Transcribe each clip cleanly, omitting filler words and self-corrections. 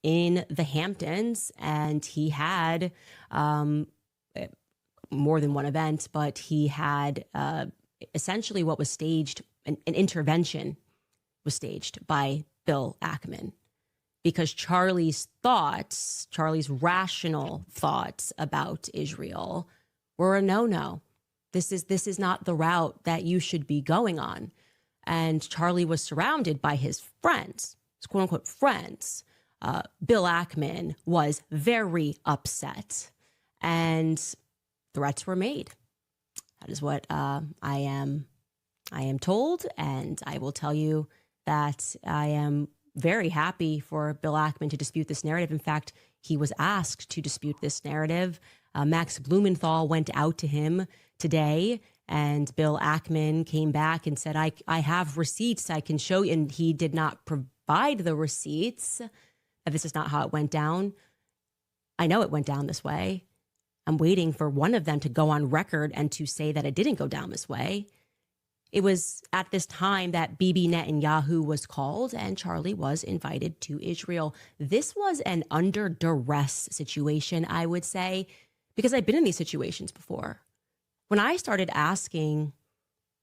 in the Hamptons, and he had more than one event, but he had essentially what was staged, an intervention was staged by Bill Ackman, because Charlie's rational thoughts about Israel were a no-no. This is not the route that you should be going on. And Charlie was surrounded by his friends, his quote unquote friends. Bill Ackman was very upset, and threats were made. That is what I am told, and I will tell you that I am very happy for Bill Ackman to dispute this narrative. In fact, he was asked to dispute this narrative. Max Blumenthal went out to him today, and Bill Ackman came back and said, I have receipts I can show you. And he did not provide the receipts. This is not how it went down. I know it went down this way. I'm waiting for one of them to go on record and to say that it didn't go down this way. It was at this time that Bibi Netanyahu was called and Charlie was invited to Israel. This was an under duress situation, I would say, because I've been in these situations before. When I started asking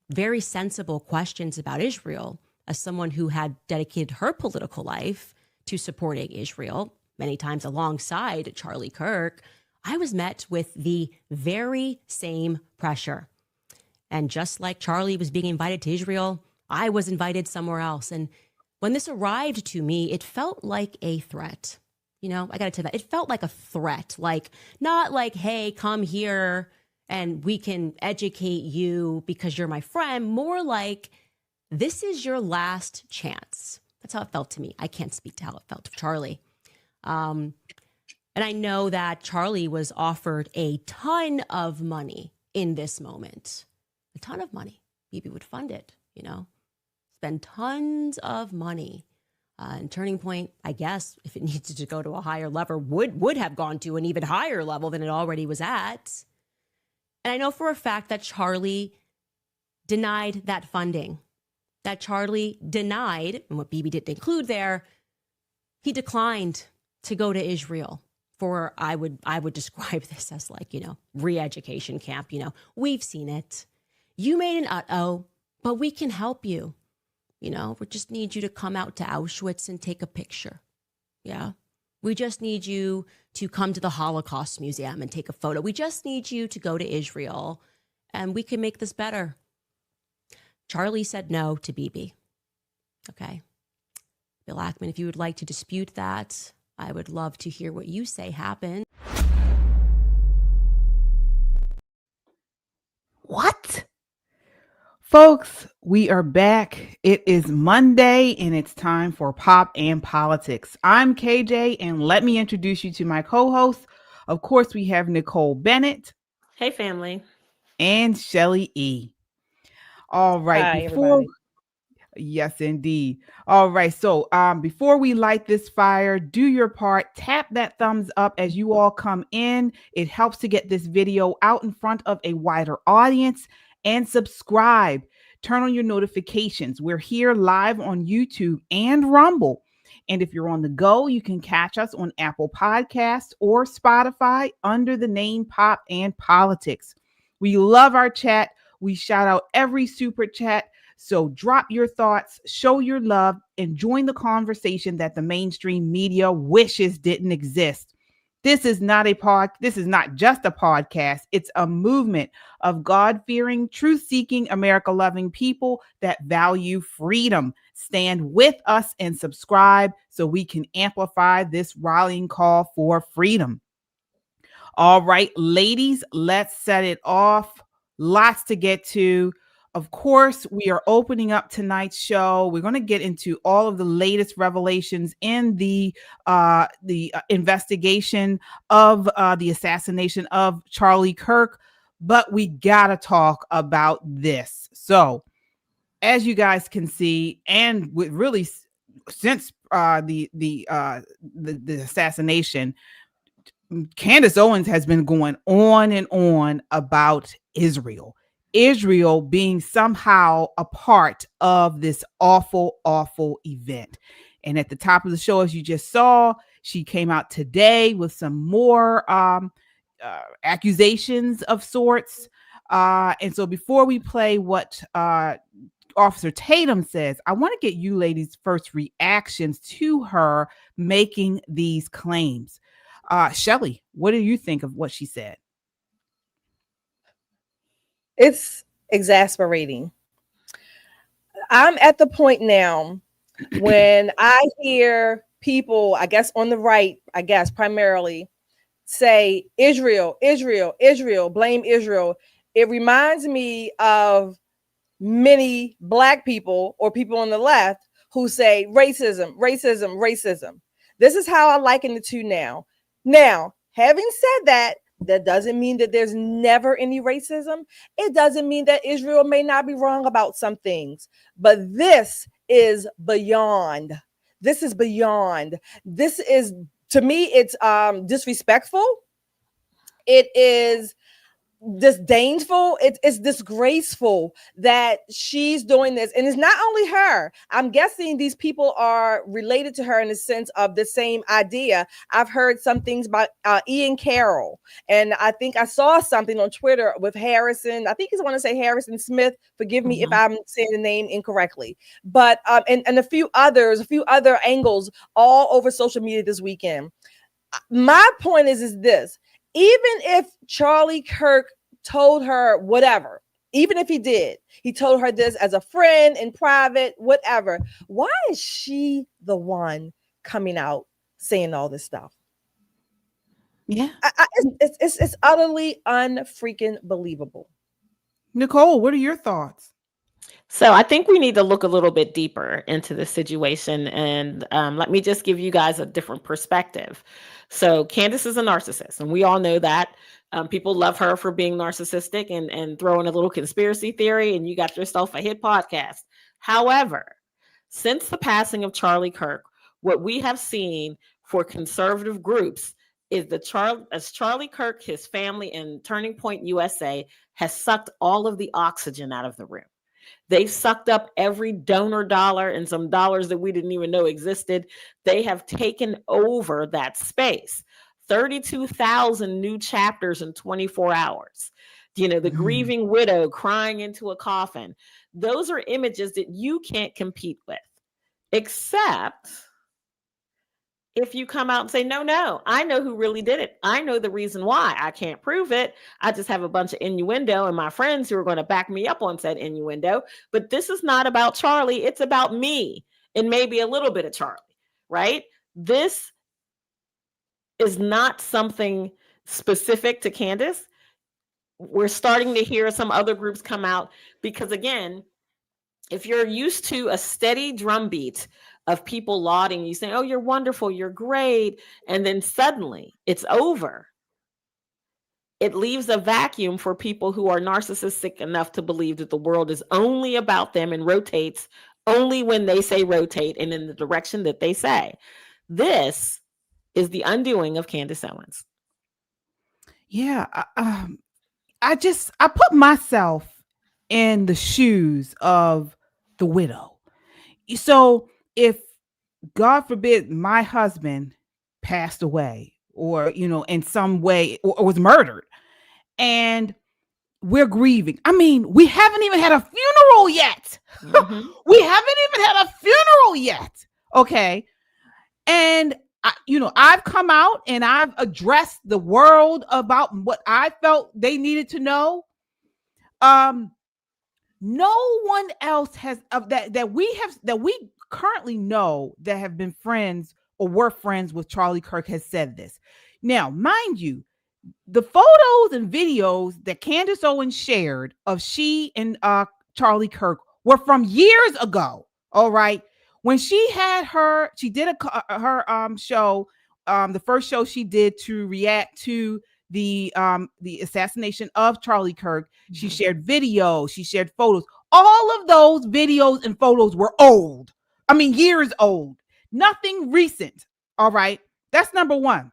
very sensible questions about Israel, as someone who had dedicated her political life to supporting Israel, many times alongside Charlie Kirk, I was met with the very same pressure. And just like Charlie was being invited to Israel, I was invited somewhere else. And when this arrived to me, it felt like a threat. You know, I got to tell you that. It felt like a threat, like not like, hey, come here and we can educate you because you're my friend. More like, this is your last chance. That's how it felt to me. I can't speak to how it felt to Charlie. And I know that Charlie was offered a ton of money in this moment. A ton of money. Bibi would fund it, you know, spend tons of money. And Turning Point, I guess, if it needed to go to a higher level, would have gone to an even higher level than it already was at. And I know for a fact that Charlie denied that funding. That Charlie denied, and what Bibi didn't include there, he declined to go to Israel for, I would describe this as like, you know, re-education camp. You know, we've seen it. You made an uh-oh, but we can help you. You know, we just need you to come out to Auschwitz and take a picture. Yeah. We just need you to come to the Holocaust Museum and take a photo. We just need you to go to Israel and we can make this better. Charlie said no to Bibi. Okay. Bill Ackman, if you would like to dispute that, I would love to hear what you say happened. What? Folks, we are back. It is Monday and it's time for Pop and Politics. I'm KJ and let me introduce you to my co-hosts. Of course, we have Nicole Bennett. Hey, family. And Shelly E. All right. Hi, everybody. Yes, indeed. All right. So before we light this fire, do your part. Tap that thumbs up as you all come in. It helps to get this video out in front of a wider audience. And subscribe. Turn on your notifications. We're here live on YouTube and Rumble. And if you're on the go, you can catch us on Apple Podcasts or Spotify under the name Pop and Politics. We love our chat. We shout out every super chat. So drop your thoughts, show your love, and join the conversation that the mainstream media wishes didn't exist. This is not just a podcast. It's a movement of God-fearing, truth-seeking, America-loving people that value freedom. Stand with us and subscribe so we can amplify this rallying call for freedom. All right, ladies, let's set it off. Lots to get to. Of course, we are opening up tonight's show. We're going to get into all of the latest revelations in the investigation of the assassination of Charlie Kirk, but we got to talk about this. So, as you guys can see, and with really since the assassination, Candace Owens has been going on and on about Israel being somehow a part of this awful, awful event. And at the top of the show, as you just saw, She came out today with some more accusations of sorts. And so before we play what Officer Tatum says, I want to get you ladies' first reactions to her making these claims. Shelly, what do you think of what she said? It's exasperating. I'm at the point now when I hear people, I guess on the right, I guess primarily, say Israel, Israel, Israel, blame Israel. It reminds me of many Black people or people on the left who say racism, racism, racism. This is how I liken the two now. Now, having said that, that doesn't mean that there's never any racism. It doesn't mean that Israel may not be wrong about some things, but this is beyond. This is beyond. This is, to me, it's disrespectful. It is disdainful. It's disgraceful that she's doing this. And it's not only her. I'm guessing these people are related to her in the sense of the same idea. I've heard some things about Ian Carroll. And I think I saw something on Twitter with Harrison. I think he's want to say Harrison Smith. Forgive me if I'm saying the name incorrectly. But and a few other angles all over social media this weekend. My point is this. Even if Charlie Kirk told her whatever, even if he told her this as a friend in private, whatever, why is she the one coming out saying all this stuff? Yeah. It's utterly unfreaking believable. Nicole, what are your thoughts? So I think we need to look a little bit deeper into the situation, and let me just give you guys a different perspective. So Candace is a narcissist, and we all know that. People love her for being narcissistic and throwing a little conspiracy theory, and you got yourself a hit podcast. However, since the passing of Charlie Kirk, what we have seen for conservative groups is as Charlie Kirk, his family, and Turning Point USA has sucked all of the oxygen out of the room. They've sucked up every donor dollar and some dollars that we didn't even know existed. They have taken over that space. 32,000 new chapters in 24 hours. The grieving widow crying into a coffin. Those are images that you can't compete with, except if you come out and say, no, I know who really did it. I know the reason why. I can't prove it. I just have a bunch of innuendo and my friends who are going to back me up on said innuendo. But this is not about Charlie. It's about me and maybe a little bit of Charlie, right? This is not something specific to Candace. We're starting to hear some other groups come out because, again, if you're used to a steady drumbeat of people lauding you, saying, oh, you're wonderful, you're great, and then suddenly it's over, it leaves a vacuum for people who are narcissistic enough to believe that the world is only about them and rotates only when they say rotate and in the direction that they say. This is the undoing of Candace Owens. Yeah, I put myself in the shoes of the widow. So if, God forbid, my husband passed away or, in some way or was murdered and we're grieving. I mean, we haven't even had a funeral yet. Mm-hmm. We haven't even had a funeral yet. Okay. And I've come out and I've addressed the world about what I felt they needed to know. No one else has that we currently know that have been friends or were friends with Charlie Kirk has said this. Now, mind you, the photos and videos that Candace Owens shared of she and Charlie Kirk were from years ago. All right. When she did her show, the first show she did to react to the assassination of Charlie Kirk. Mm-hmm. She shared videos, she shared photos. All of those videos and photos were old. I mean, years old. Nothing recent. All right. That's number one.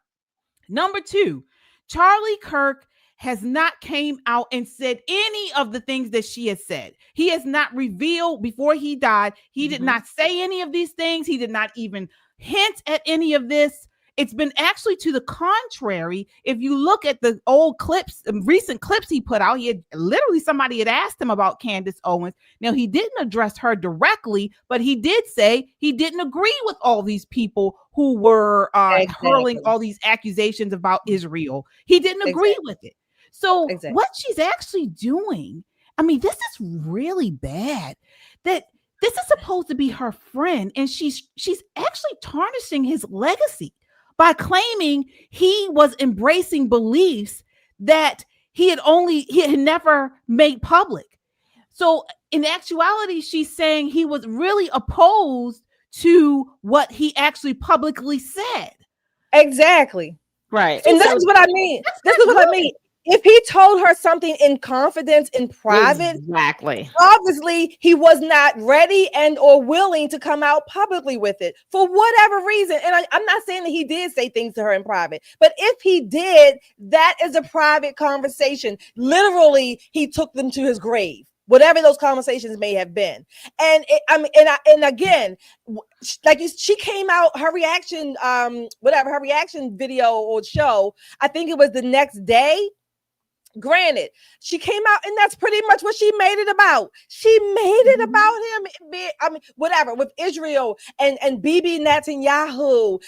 Number two, Charlie Kirk has not came out and said any of the things that she has said. He has not revealed before he died. He did not say any of these things. He did not even hint at any of this. it's been actually to the contrary. If you look at the old clips, recent clips he put out, he had literally somebody had asked him about Candace Owens. Now, he didn't address her directly, but he did say he didn't agree with all these people who were hurling all these accusations about Israel. He didn't agree with it. So what she's actually doing, I mean, this is really bad. That this is supposed to be her friend, and she's actually tarnishing his legacy by claiming he was embracing beliefs that he had never made public. So in actuality, she's saying he was really opposed to what he actually publicly said. Exactly. Right. And this is what I mean. This is what I mean. If he told her something in confidence, in private, exactly, obviously he was not ready and or willing to come out publicly with it for whatever reason. And I'm not saying that he did say things to her in private, but if he did, that is a private conversation. Literally, he took them to his grave, whatever those conversations may have been. And again, like she came out, her reaction, her reaction video or show, I think it was the next day. Granted, she came out, and that's pretty much what she made it about. She made it about him. I mean, whatever, with Israel and Bibi Netanyahu,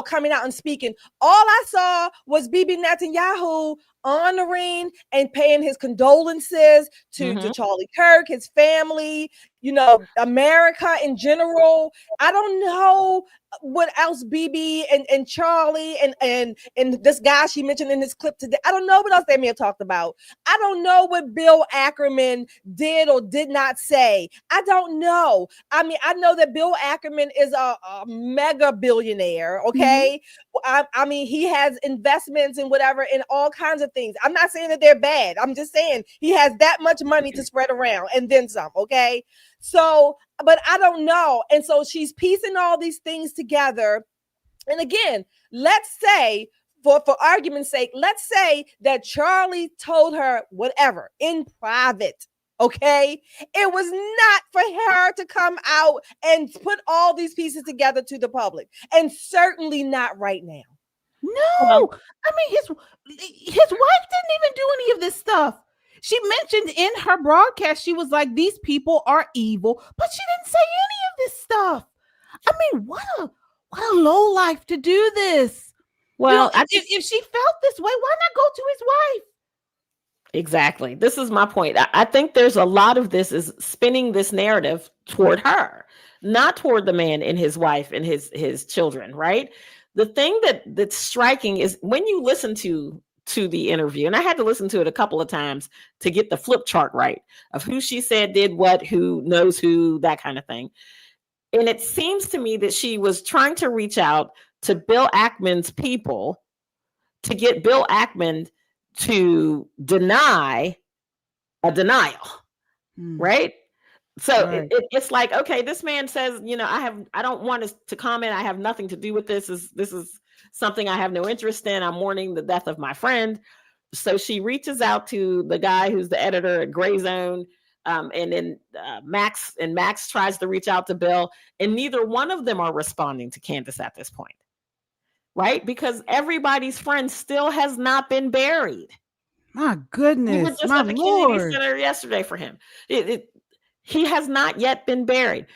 coming out and speaking. All I saw was Bibi Netanyahu honoring and paying his condolences to Charlie Kirk, his family, America in general. I don't know what else Bibi and Charlie and this guy she mentioned in this clip today. I don't know what else they may have talked about. I don't know what Bill Ackman did or did not say. I don't know. I mean, I know that Bill Ackman is a mega billionaire. Okay. I mean, he has investments and whatever in all kinds of things. I'm not saying that they're bad. I'm just saying he has that much money to spread around and then some. Okay. So, but I don't know. And so she's piecing all these things together. And again, let's say, for argument's sake, let's say that Charlie told her whatever in private. Okay. It was not for her to come out and put all these pieces together to the public, and certainly not right now. No, I mean, his wife didn't even do any of this stuff. She mentioned in her broadcast, she was like, these people are evil, but she didn't say any of this stuff. I mean, what a low life to do this. Well, if she felt this way, why not go to his wife? Exactly. This is my point. I think there's a lot of this is spinning this narrative toward her, not toward the man and his wife and his children, right? The thing that's striking is when you listen to the interview, and I had to listen to it a couple of times to get the flip chart right of who she said did what, who knows who, that kind of thing. And it seems to me that she was trying to reach out to Bill Ackman's people to get Bill Ackman to deny a denial, right? So right. It's like, okay, this man says, I don't want us to comment. I have nothing to do with this. This is something I have no interest in. I'm mourning the death of my friend. So she reaches out to the guy who's the editor at Gray Zone. And then Max tries to reach out to Bill, and neither one of them are responding to Candace at this point. Right? Because everybody's friend still has not been buried. My goodness. We were just at the Kennedy Center yesterday for him. He has not yet been buried.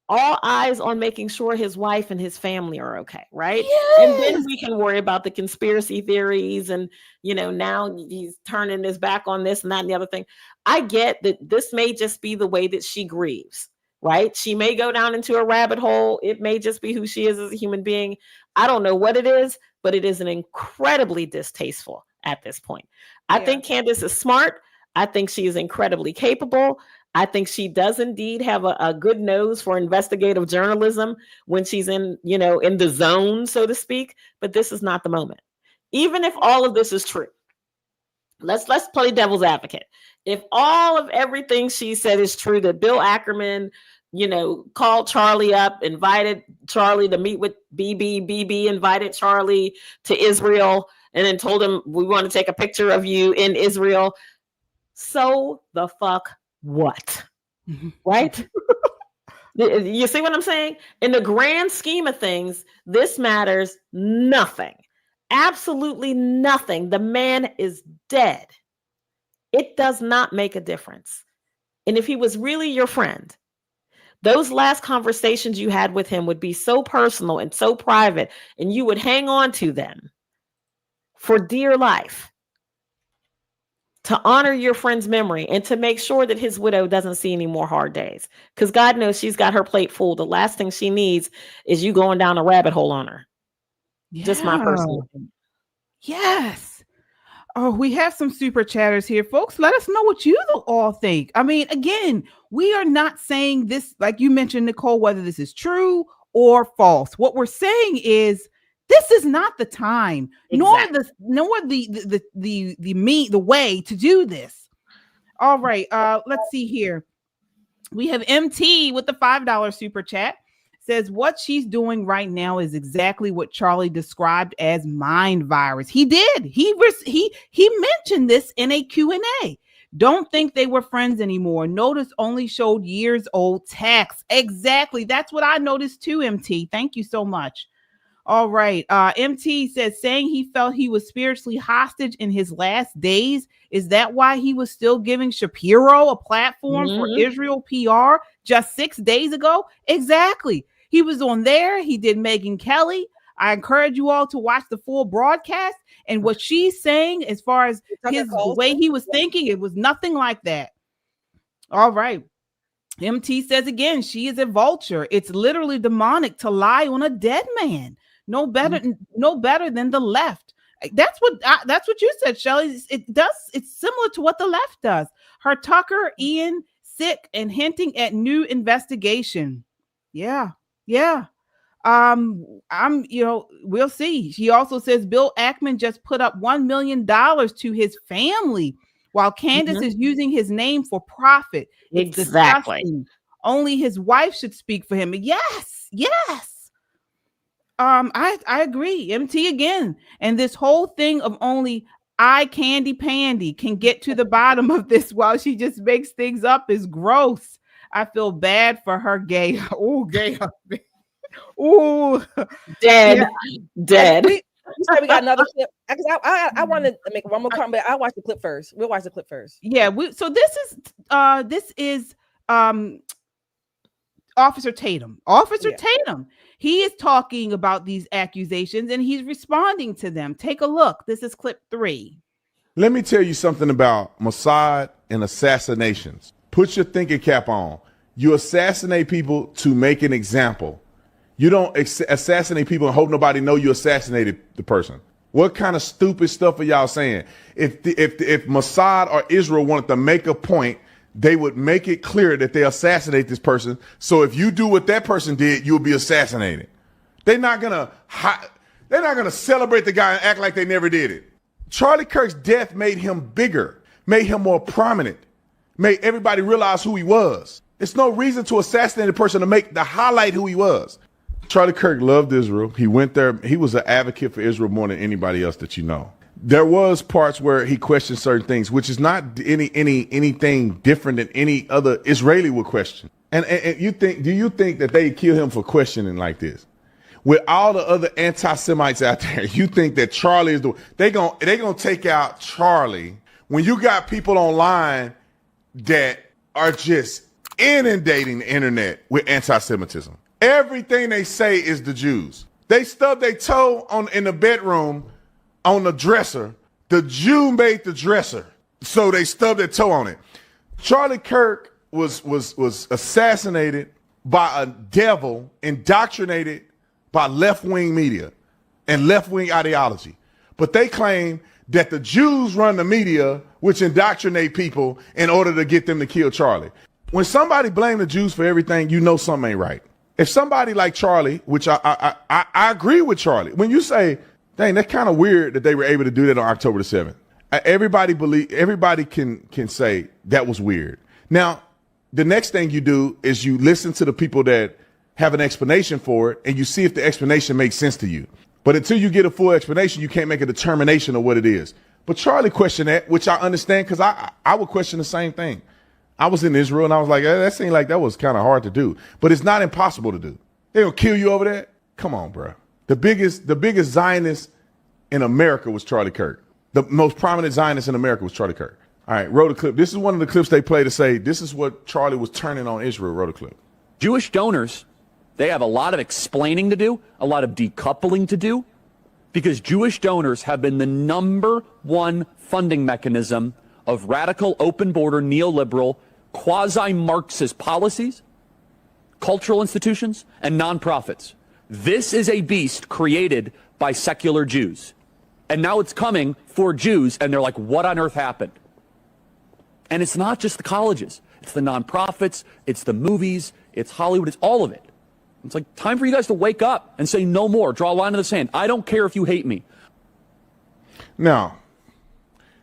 All eyes on making sure his wife and his family are okay, right? Yes. And then we can worry about the conspiracy theories and, now he's turning his back on this and that and the other thing. I get that this may just be the way that she grieves, right? She may go down into a rabbit hole. It may just be who she is as a human being. I don't know what it is, but it is an incredibly distasteful at this point. I think Candace is smart. I think she is incredibly capable. I think she does indeed have a good nose for investigative journalism when she's in the zone, so to speak. But this is not the moment. Even if all of this is true, let's play devil's advocate. If all of everything she said is true, that Bill Ackman, called Charlie up, invited Charlie to meet with BB invited Charlie to Israel, and then told him, we want to take a picture of you in Israel. So the fuck what? Right? You see what I'm saying? In the grand scheme of things, this matters nothing. Absolutely nothing. The man is dead. It does not make a difference. And if he was really your friend, those last conversations you had with him would be so personal and so private, and you would hang on to them for dear life to honor your friend's memory and to make sure that his widow doesn't see any more hard days. Because God knows she's got her plate full. The last thing she needs is you going down a rabbit hole on her. Yeah. Just my personal opinion. Yes. Oh, we have some super chatters here, folks. Let us know what you all think. I mean, again, we are not saying this, like you mentioned, Nicole, whether this is true or false. What we're saying is this is not the time, exactly. nor the way to do this. All right, let's see here. We have MT with the $5 super chat. Says what she's doing right now is exactly what Charlie described as mind virus. He did. He mentioned this in a Q&A. Don't think they were friends anymore. Notice only showed years old texts. Exactly. That's what I noticed too, MT. Thank you so much. All right. MT says saying he felt he was spiritually hostage in his last days. Is that why he was still giving Shapiro a platform for Israel PR just 6 days ago? Exactly. He was on there. He did Megyn Kelly. I encourage you all to watch the full broadcast. And what she's saying, as far as the way he was thinking, it was nothing like that. All right. MT says again, she is a vulture. It's literally demonic to lie on a dead man. No better than the left. That's what you said, Shelley. It's similar to what the left does. Her Tucker, Ian, sick and hinting at new investigation. Yeah. We'll see. She also says Bill Ackman just put up $1 million to his family while Candace is using his name for profit. It's exactly. Disgusting. Only his wife should speak for him. Yes. I agree. MT again. And this whole thing of only eye candy pandy can get to the bottom of this while she just makes things up is gross. I feel bad for her gay. Oh, gay husband. Oh, dead. We got another clip. I wanted to make one more comment, but I'll watch the clip first. We'll watch the clip first. Yeah. So this is Officer Tatum. Tatum. He is talking about these accusations and he's responding to them. Take a look. This is clip 3. Let me tell you something about Mossad and assassinations. Put your thinking cap on. You assassinate people to make an example. You don't assassinate people and hope nobody know you assassinated the person. What kind of stupid stuff are y'all saying? If Mossad or Israel wanted to make a point, they would make it clear that they assassinate this person. So if you do what that person did, you'll be assassinated. They're not gonna celebrate the guy and act like they never did it. Charlie Kirk's death made him bigger, made him more prominent, made everybody realize who he was. It's no reason to assassinate a person to highlight who he was. Charlie Kirk loved Israel. He went there. He was an advocate for Israel more than anybody else that you know. There was parts where he questioned certain things, which is not anything different than any other Israeli would question. And do you think that they kill him for questioning like this? With all the other anti-Semites out there, you think that Charlie is they gonna take out Charlie when you got people online that are just inundating the internet with anti-Semitism. Everything they say is the Jews. They stubbed their toe in the bedroom on the dresser. The Jew made the dresser, so they stubbed their toe on it. Charlie Kirk was assassinated by a devil, indoctrinated by left-wing media and left-wing ideology. But they claim that the Jews run the media, which indoctrinate people in order to get them to kill Charlie. When somebody blames the Jews for everything, you know something ain't right. If somebody like Charlie, which I agree with Charlie, when you say, dang, that's kind of weird that they were able to do that on October the 7th. Everybody can say that was weird. Now, the next thing you do is you listen to the people that have an explanation for it and you see if the explanation makes sense to you. But until you get a full explanation, you can't make a determination of what it is. But Charlie questioned that, which I understand because I would question the same thing. I was in Israel and I was like, that seemed like that was kind of hard to do, but it's not impossible to do. They're gonna kill you over that? Come on, bro. The biggest Zionist in America was Charlie Kirk. The most prominent Zionist in America was Charlie Kirk. All right, roll the clip. This is one of the clips they play to say this is what Charlie was turning on Israel. Roll the clip. Jewish donors, they have a lot of explaining to do, a lot of decoupling to do, because Jewish donors have been the number one funding mechanism of radical, open border, neoliberal, quasi-Marxist policies, cultural institutions, and nonprofits. This is a beast created by secular Jews. And now it's coming for Jews, and they're like, what on earth happened? And it's not just the colleges. It's the nonprofits, it's the movies, it's Hollywood, it's all of it. It's like time for you guys to wake up and say no more, draw a line in the sand. I don't care if you hate me. Now,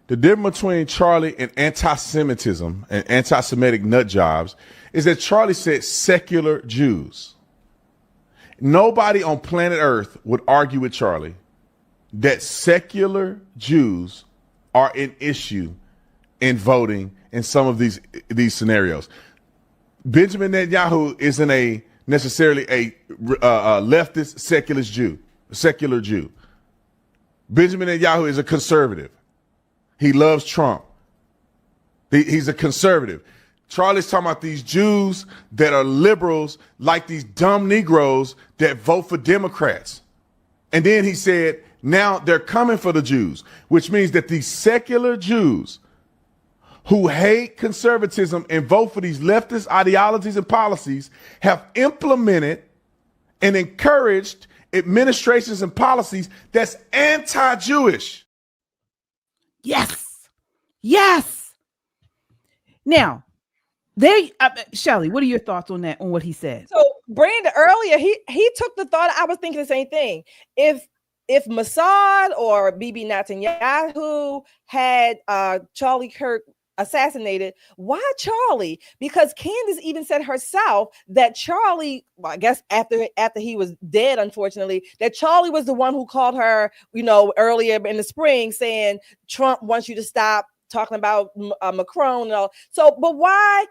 the difference between Charlie and anti-Semitism and anti-Semitic nut jobs is that Charlie said secular Jews. Nobody on planet Earth would argue with Charlie that secular Jews are an issue in voting in some of these scenarios. Benjamin Netanyahu isn't necessarily a leftist secular Jew. Benjamin Netanyahu is a conservative. He loves Trump. He's a conservative. Charlie's talking about these Jews that are liberals, like these dumb Negroes that vote for Democrats. And then he said, now they're coming for the Jews, which means that these secular Jews who hate conservatism and vote for these leftist ideologies and policies have implemented and encouraged administrations and policies that's anti-Jewish. Yes. Yes. Now, Shelly, what are your thoughts on that, on what he said? So Brandon earlier, he took the thought. I was thinking the same thing. If Mossad or Bibi Netanyahu had Charlie Kirk assassinated, why Charlie? Because Candace even said herself that Charlie, well, I guess after he was dead, unfortunately, that Charlie was the one who called her, earlier in the spring saying Trump wants you to stop talking about Macron and all. So, but why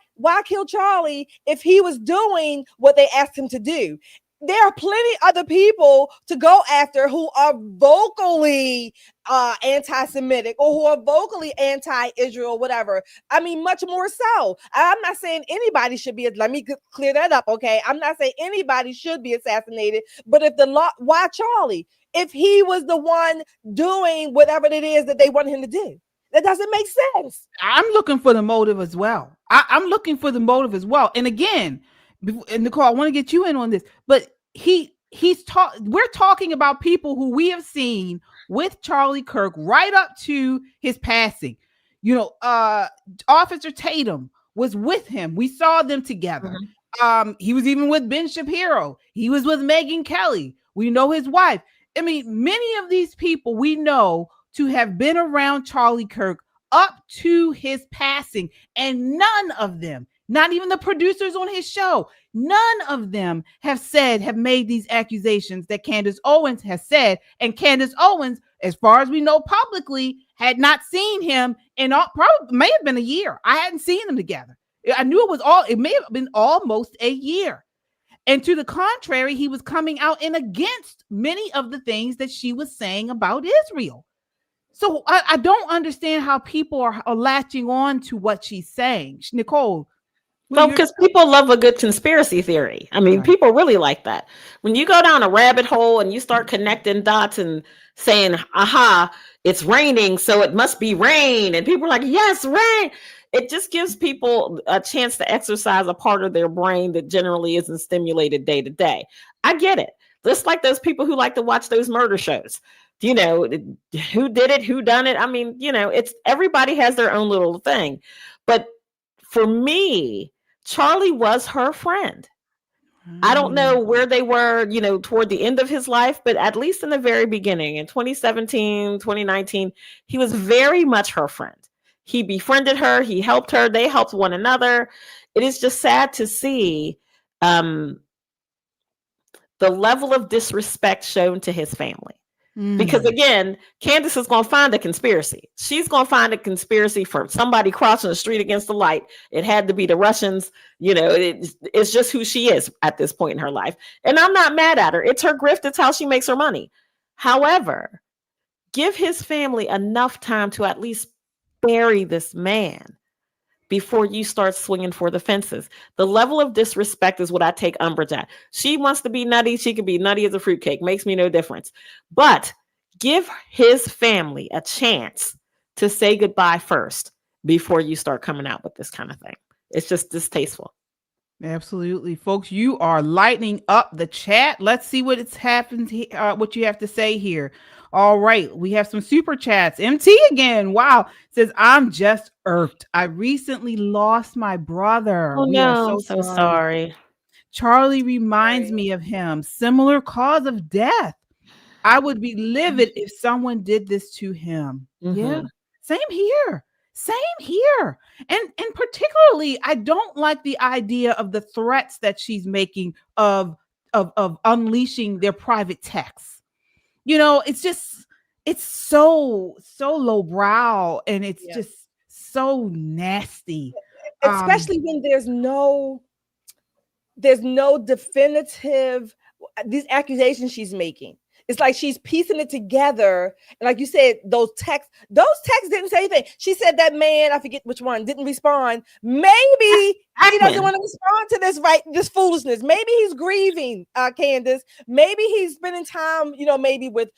kill Charlie if he was doing what they asked him to do? There are plenty other people to go after who are vocally anti-Semitic or who are vocally anti-Israel, whatever. I mean, much more so. I'm not saying anybody should be, let me clear that up, okay? I'm not saying anybody should be assassinated, but if the law, why Charlie? If he was the one doing whatever it is that they wanted him to do. That doesn't make sense. I'm looking for the motive as well. I'm looking for the motive as well. And again, Nicole, I want to get you in on this, but we're talking about people who we have seen with Charlie Kirk right up to his passing. Officer Tatum was with him. We saw them together. Mm-hmm. He was even with Ben Shapiro. He was with Megyn Kelly. We know his wife. I mean, many of these people we know to have been around Charlie Kirk up to his passing, and none of them, not even the producers on his show, none of them have made these accusations that Candace Owens has said. And Candace Owens, as far as we know publicly, had not seen him in may have been a year. I hadn't seen them together. I knew it may have been almost a year. And to the contrary, he was coming out and against many of the things that she was saying about Israel. So I don't understand how people are latching on to what she's saying. Nicole. Well, because people love a good conspiracy theory. I mean, people really like that. When you go down a rabbit hole and you start connecting dots and saying, aha, it's raining, so it must be rain. And people are like, yes, rain. It just gives people a chance to exercise a part of their brain that generally isn't stimulated day to day. I get it. Just like those people who like to watch those murder shows. Who did it, who done it. I mean, it's everybody has their own little thing. But for me, Charlie was her friend. I don't know where they were, toward the end of his life, but at least in the very beginning, in 2017, 2019, he was very much her friend. He befriended her. He helped her. They helped one another. It is just sad to see the level of disrespect shown to his family. Because again, Candace is going to find a conspiracy. She's going to find a conspiracy for somebody crossing the street against the light. It had to be the Russians. It's just who she is at this point in her life. And I'm not mad at her. It's her grift. It's how she makes her money. However, give his family enough time to at least bury this man before you start swinging for the fences. The level of disrespect is what I take umbrage at. She wants to be nutty. She can be nutty as a fruitcake. Makes me no difference. But give his family a chance to say goodbye first before you start coming out with this kind of thing. It's just distasteful. Absolutely. Folks, you are lighting up the chat. Let's see what it's happened, what you have to say here. All right, we have some super chats. MT again. Wow. Says, I'm just irked. I recently lost my brother. Oh, no, I'm so sorry. Charlie reminds me of him. Similar cause of death. I would be livid if someone did this to him. Yeah, same here. Same here. And particularly, I don't like the idea of the threats that she's making of unleashing their private texts. It's so lowbrow, and it's just so nasty. Especially when there's no definitive, these accusations she's making. It's like she's piecing it together. And like you said, those texts didn't say anything. She said that man, I forget which one, didn't respond. Maybe he doesn't want to respond to this foolishness. Maybe he's grieving, Candace. Maybe he's spending time, maybe with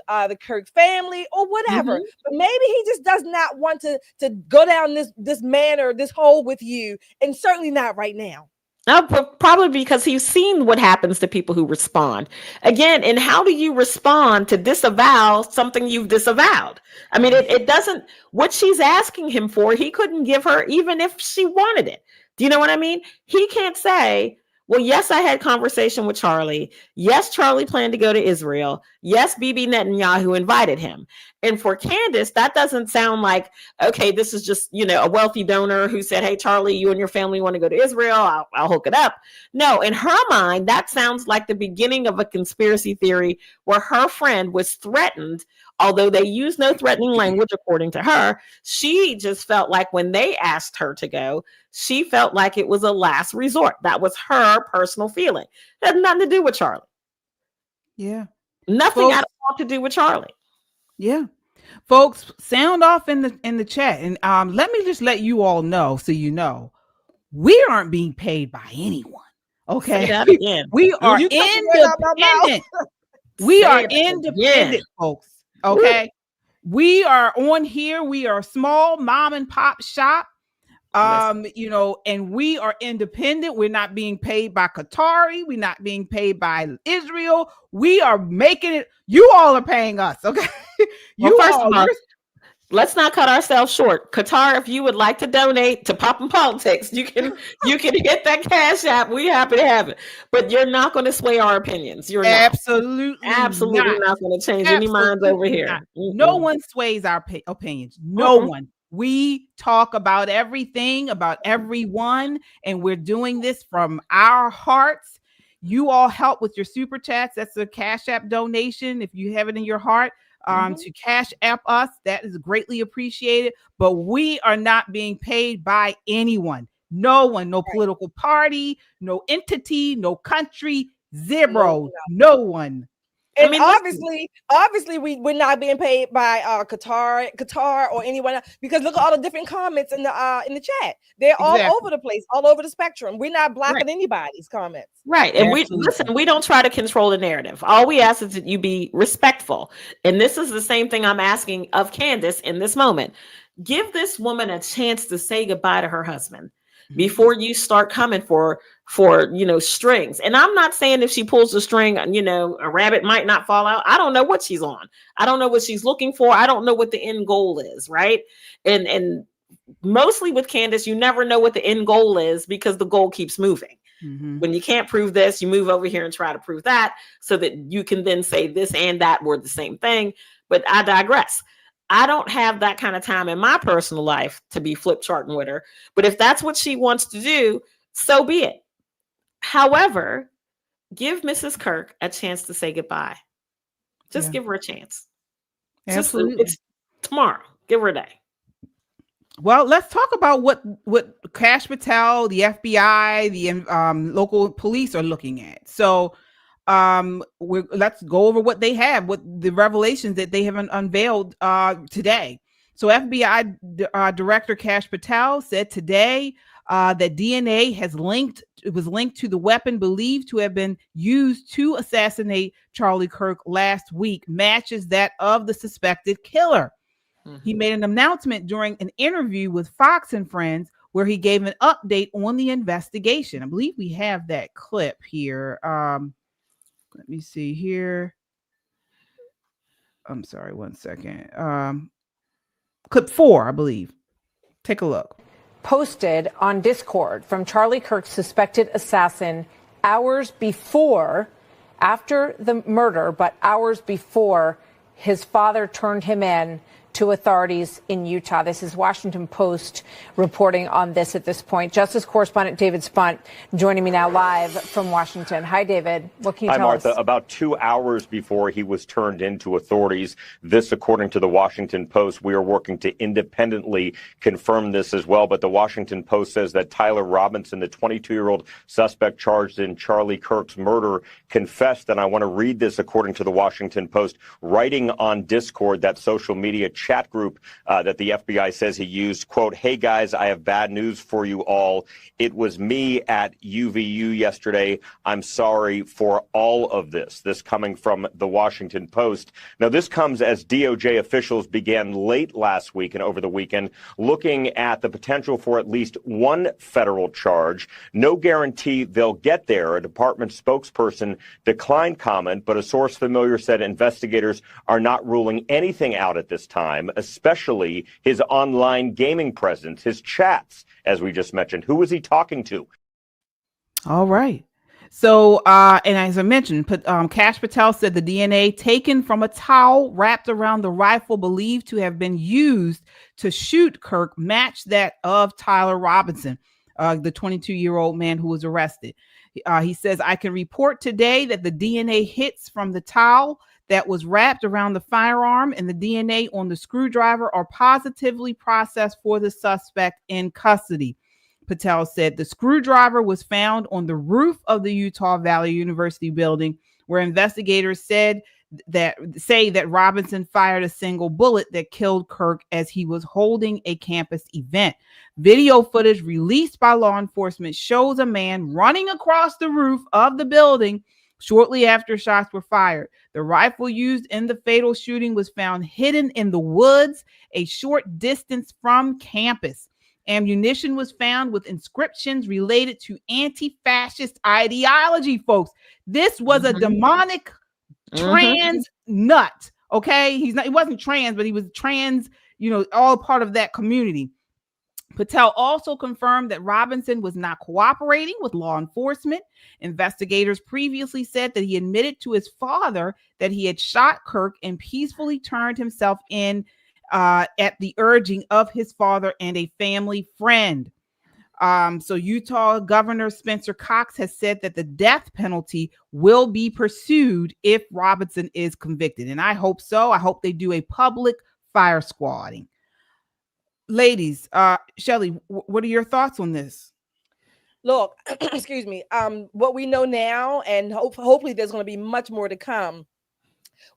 the Kirk family or whatever. But maybe he just does not want to go down this manner, this hole with you, and certainly not right now. No, probably because he's seen what happens to people who respond. Again, and how do you respond to disavow something you've disavowed? I mean, it doesn't, what she's asking him for, he couldn't give her even if she wanted it. Do you know what I mean? He can't say, well, yes, I had conversation with Charlie. Yes, Charlie planned to go to Israel. Yes, Bibi Netanyahu invited him. And for Candace, that doesn't sound like, okay, this is just, a wealthy donor who said, hey, Charlie, you and your family want to go to Israel. I'll hook it up. No, in her mind, that sounds like the beginning of a conspiracy theory where her friend was threatened. Although they used no threatening language, according to her, she just felt like when they asked her to go, she felt like it was a last resort. That was her personal feeling. It had nothing to do with Charlie. Yeah. Nothing at all to do with Charlie. Yeah. Folks, sound off in the chat. And let me just let you all know, so you know, we aren't being paid by anyone. Okay. We are independent. We are independent, folks. Okay. We are on here. We are a small mom and pop shop. And we are independent. We're not being paid by Qatari. We're not being paid by Israel. We are making it. You all are paying us. Okay. Let's not cut ourselves short. Qatar, if you would like to donate to Pop and Politics, you can hit that Cash App. We're happy to have it. But you're not going to sway our opinions. You're absolutely not going to change any minds over here. No one sways our opinions. No one. We talk about everything, about everyone, and we're doing this from our hearts. You all help with your super chats. That's a Cash App donation if you have it in your heart. To Cash App us, that is greatly appreciated. But we are not being paid by anyone. No one, no political party, no entity, no country, zero, no one. And obviously, we're not being paid by Qatar or anyone else, because look at all the different comments in the chat. They're all over the place, all over the spectrum. We're not blocking anybody's comments. Right. And we don't try to control the narrative. All we ask is that you be respectful. And this is the same thing I'm asking of Candace in this moment. Give this woman a chance to say goodbye to her husband before you start coming for strings. And I'm not saying if she pulls the string, a rabbit might not fall out. I don't know what she's on. I don't know what she's looking for. I don't know what the end goal is, right? And mostly with Candace, you never know what the end goal is because the goal keeps moving. When you can't prove this, you move over here and try to prove that so that you can then say this and that were the same thing. But I digress. I don't have that kind of time in my personal life to be flip charting with her. But if that's what she wants to do, so be it. However, give Mrs. Kirk a chance to say goodbye. Just give her a chance. Absolutely. It's tomorrow. Give her a day. Well, let's talk about what Kash Patel, the FBI, the local police are looking at. So let's go over what they have, what the revelations that they have unveiled today. So FBI Director Kash Patel said today that DNA was linked to the weapon believed to have been used to assassinate Charlie Kirk last week, matches that of the suspected killer. He made an announcement during an interview with Fox and Friends where he gave an update on the investigation. I believe we have that clip here. Let me see here. I'm sorry, 1 second. Clip 4, I believe. Take a look. Posted on Discord from Charlie Kirk's suspected assassin hours before, after the murder, but hours before his father turned him in to authorities in Utah. This is Washington Post reporting on this at this point. Justice correspondent David Spunt joining me now live from Washington. Hi, David. What can you tell us? Hi, Martha. About 2 hours before he was turned into authorities, this according to the Washington Post. We are working to independently confirm this as well, but the Washington Post says that Tyler Robinson, the 22-year-old suspect charged in Charlie Kirk's murder, confessed, and I want to read this according to the Washington Post, writing on Discord, that social media chat group that the FBI says he used, quote, "Hey guys, I have bad news for you all. It was me at UVU yesterday. I'm sorry for all of this." This coming from the Washington Post. Now, this comes as DOJ officials began late last week and over the weekend looking at the potential for at least one federal charge. No guarantee they'll get there. A department spokesperson declined comment, but a source familiar said investigators are not ruling anything out at this time, especially his online gaming presence, his chats, as we just mentioned. Who was he talking to? All right. So, and as I mentioned, Kash Patel said the DNA taken from a towel wrapped around the rifle believed to have been used to shoot Kirk matched that of Tyler Robinson, the 22-year-old man who was arrested. He says, "I can report today that the DNA hits from the towel that was wrapped around the firearm and the DNA on the screwdriver are positively processed for the suspect in custody." Patel said the screwdriver was found on the roof of the Utah Valley University building, where investigators say that Robinson fired a single bullet that killed Kirk as he was holding a campus event. Video footage released by law enforcement shows a man running across the roof of the building shortly after shots were fired. The rifle used in the fatal shooting was found hidden in the woods a short distance from campus. Ammunition was found with inscriptions related to anti-fascist ideology, folks. This was a demonic trans nut. Okay. He wasn't trans, but he was trans, all part of that community. Patel also confirmed that Robinson was not cooperating with law enforcement. Investigators previously said that he admitted to his father that he had shot Kirk and peacefully turned himself in at the urging of his father and a family friend. So Utah Governor Spencer Cox has said that the death penalty will be pursued if Robinson is convicted. And I hope so. I hope they do a public fire squadding. Ladies, Shelley, what are your thoughts on this? Look, excuse me. What we know now, and hopefully there's going to be much more to come.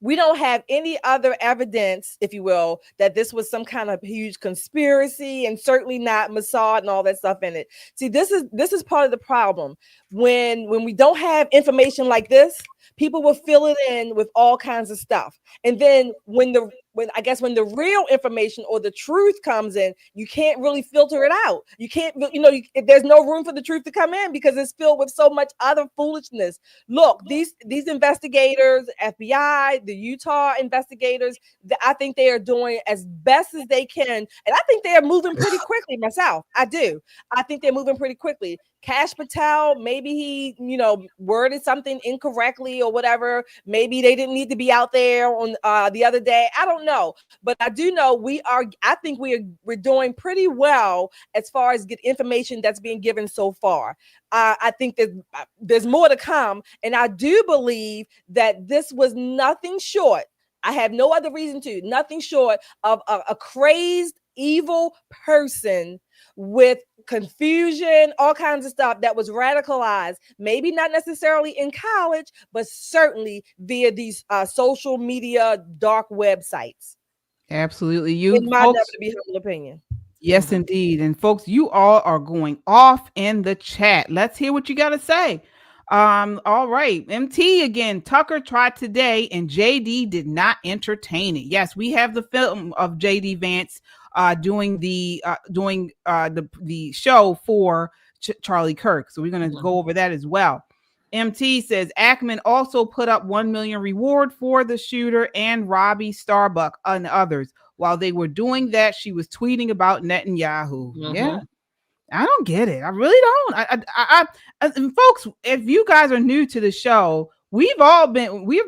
We don't have any other evidence, if you will, that this was some kind of huge conspiracy, and certainly not Mossad and all that stuff in it. See, this is part of the problem. When we don't have information like this, people will fill it in with all kinds of stuff. And then when the real information or the truth comes in, you can't really filter it out. You can't, there's no room for the truth to come in because it's filled with so much other foolishness. Look, these investigators, FBI, the Utah investigators, I think they are doing as best as they can. And I think they are moving pretty quickly myself. I do. I think they're moving pretty quickly. Kash Patel, maybe he, worded something incorrectly or whatever. Maybe they didn't need to be out there on the other day. I don't know, but I do know I think we're doing pretty well as far as get information that's being given so far. I think that there's more to come, and I do believe that this was nothing short. I have no other reason to, nothing short of a crazed, evil person with confusion, all kinds of stuff that was radicalized, maybe not necessarily in college, but certainly via these social media dark websites. Absolutely. In my never to be humble opinion. Yes, indeed. And folks, you all are going off in the chat. Let's hear what you got to say. All right. MT again. Tucker tried today and JD did not entertain it. Yes, we have the film of JD Vance doing the show for Charlie Kirk. So we're going to go over that as well. MT says Ackman also put up 1 million reward for the shooter and Robbie Starbuck and others. While they were doing that, she was tweeting about Netanyahu. Yeah. I don't get it. I really don't. And folks, if you guys are new to the show, we've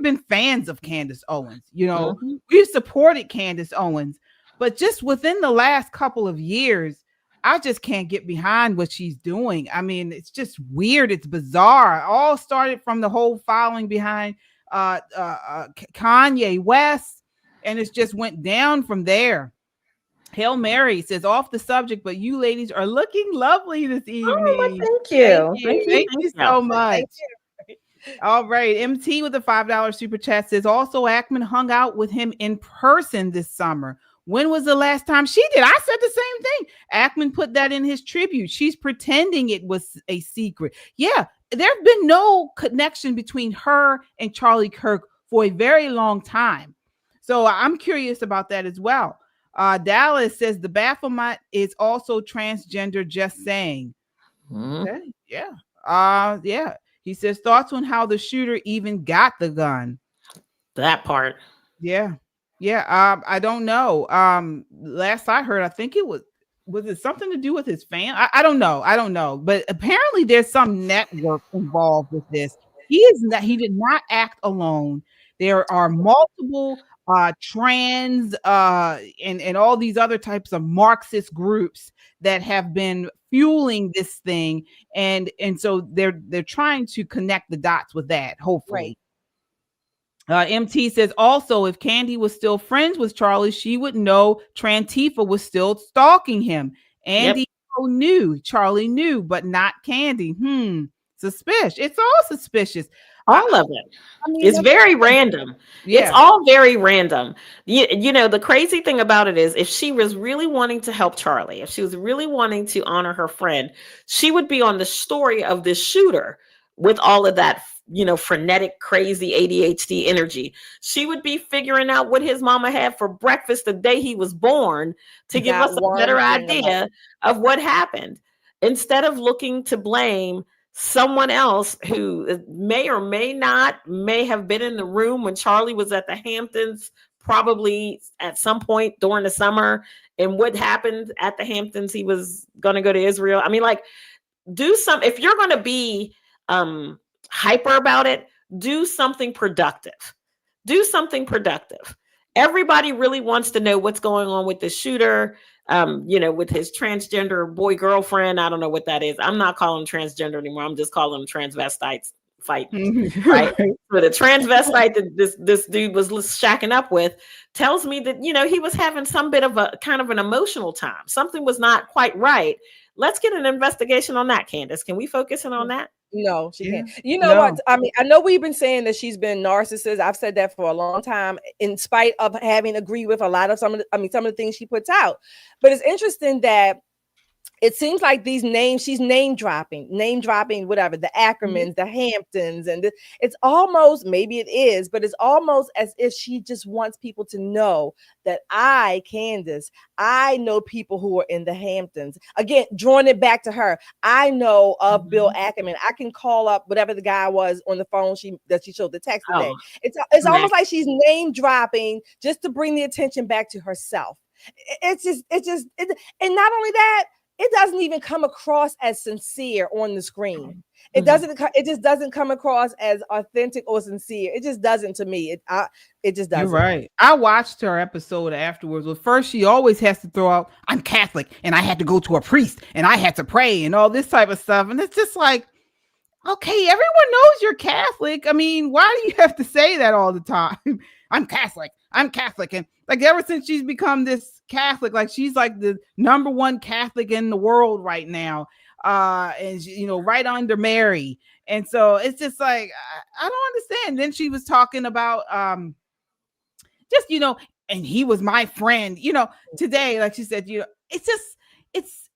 been fans of Candace Owens. You know, we've supported Candace Owens, but just within the last couple of years, I just can't get behind what she's doing. I mean, it's just weird. It's bizarre. It all started from the whole following behind Kanye West, and it just went down from there. Hail Mary says, off the subject, but you ladies are looking lovely this evening. Oh, thank you. Thank you so much. All right. MT with the $5 super chat says, also Ackman hung out with him in person this summer. When was the last time she did? I said the same thing. Ackman put that in his tribute. She's pretending it was a secret. Yeah, there's been no connection between her and Charlie Kirk for a very long time. So I'm curious about that as well. Dallas says the Baphomet is also transgender, just saying. Okay. Yeah. Yeah. He says thoughts on how the shooter even got the gun. That part. Yeah. I don't know. Last I heard, I think it was it something to do with his fan? I don't know. But apparently there's some network involved with this. He did not act alone. There are multiple trans and all these other types of Marxist groups that have been fueling this thing, and so they're trying to connect the dots with that, hopefully. Right. MT says also, if Candy was still friends with Charlie, she would know Trantifa was still stalking him. Andy knew, Charlie knew, but not Candy. Suspicious. It's all suspicious. All of it. I mean, it's very random. Yeah. It's all very random. You know, the crazy thing about it is if she was really wanting to help Charlie, if she was really wanting to honor her friend, she would be on the story of this shooter with all of that, you know, frenetic, crazy ADHD energy. She would be figuring out what his mama had for breakfast the day he was born to give us a better idea of what happened, instead of looking to blame someone else who may or may have been in the room when Charlie was at the Hamptons, probably at some point during the summer. And what happened at the Hamptons, he was going to go to Israel. I mean, like, if you're going to be hyper about it, do something productive. Everybody really wants to know what's going on with the shooter, you know, with his transgender boy girlfriend. I don't know what that is. I'm not calling them transgender anymore. I'm just calling them transvestites fight. Right. So the transvestite that this dude was shacking up with tells me that, you know, he was having some bit of a kind of an emotional time. Something was not quite right. Let's get an investigation on that, Candace. Can we focus in on that? No, she can't. You know what? I mean, I know we've been saying that she's been narcissist. I've said that for a long time, in spite of having agreed with a lot of some of the things she puts out. But it's interesting that it seems like these names, she's name dropping, whatever, the Ackermans, the Hamptons, and it's almost, maybe it is, but it's almost as if she just wants people to know that Candace, I know people who are in the Hamptons. Again, drawing it back to her, I know of Bill Ackerman. I can call up whatever the guy was on the phone that she showed the text today. It's almost like she's name dropping just to bring the attention back to herself. It's just, and not only that, it doesn't even come across as sincere on the screen. It doesn't. It just doesn't come across as authentic or sincere. It just doesn't to me. It just doesn't. You're right. I watched her episode afterwards. Well, first she always has to throw out, "I'm Catholic and I had to go to a priest and I had to pray," and all this type of stuff. And it's just like, okay, everyone knows you're Catholic. I mean, why do you have to say that all the time? I'm Catholic. I'm Catholic. And like ever since she's become this Catholic, like she's like the number one Catholic in the world right now. And she, right under Mary. And so it's just like, I don't understand. Then she was talking about just, and he was my friend, today, like she said, it's just, it's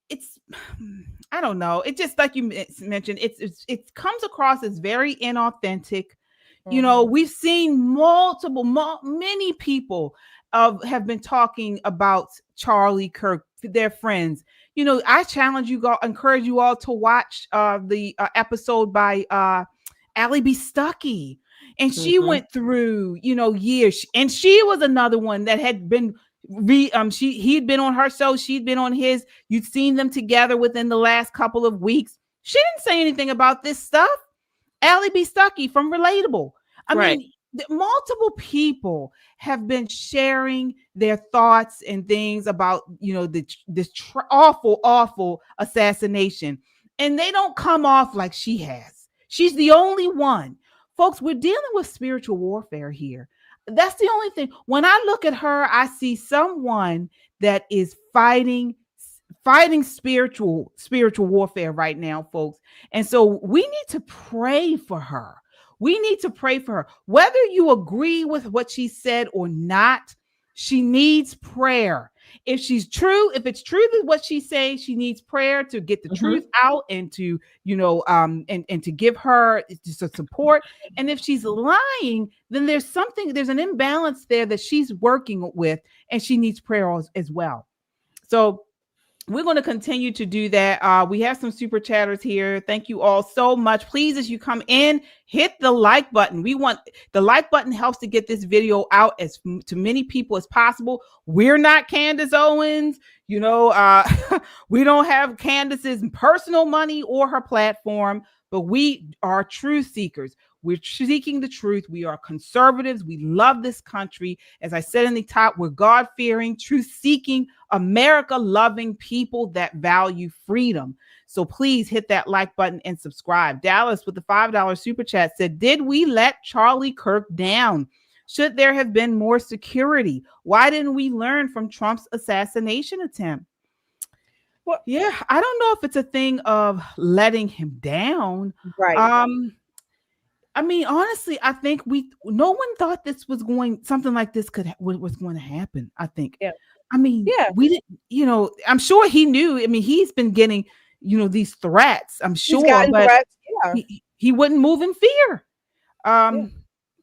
I don't know. It just, like you mentioned, it comes across as very inauthentic. We've seen many people have been talking about Charlie Kirk, their friends. I challenge you all, encourage you all to watch the episode by Allie B. Stuckey. And she went through, years. And she was another one that had been, he'd been on her show. She'd been on his. You'd seen them together within the last couple of weeks. She didn't say anything about this stuff. Allie B. Stuckey from Relatable. I mean, multiple people have been sharing their thoughts and things about, this awful assassination. And they don't come off like she has. She's the only one. Folks, we're dealing with spiritual warfare here. That's the only thing. When I look at her, I see someone that is fighting spiritual warfare right now, folks. And so we need to pray for her. We need to pray for her. Whether you agree with what she said or not, she needs prayer. If it's true that what she says, she needs prayer to get the truth out and to, and to give her just a support. And if she's lying, then there's an imbalance there that she's working with, and she needs prayer as well. So we're going to continue to do that. We have some super chatters here. Thank you all so much. Please, as you come in, hit the like button. The like button helps to get this video out to many people as possible. We're not Candace Owens. We don't have Candace's personal money or her platform, but we are truth seekers. We're seeking the truth. We are conservatives. We love this country. As I said in the top, we're God-fearing, truth-seeking, America-loving people that value freedom. So please hit that like button and subscribe. Dallas with the $5 super chat said, "Did we let Charlie Kirk down? Should there have been more security? Why didn't we learn from Trump's assassination attempt?" Well, yeah, I don't know if it's a thing of letting him down. Right. I mean, honestly, I think no one thought something like this was going to happen. I think. Yeah. I mean, we didn't, I'm sure he knew. I mean, he's been getting, these threats, I'm sure, but threats, he wouldn't move in fear.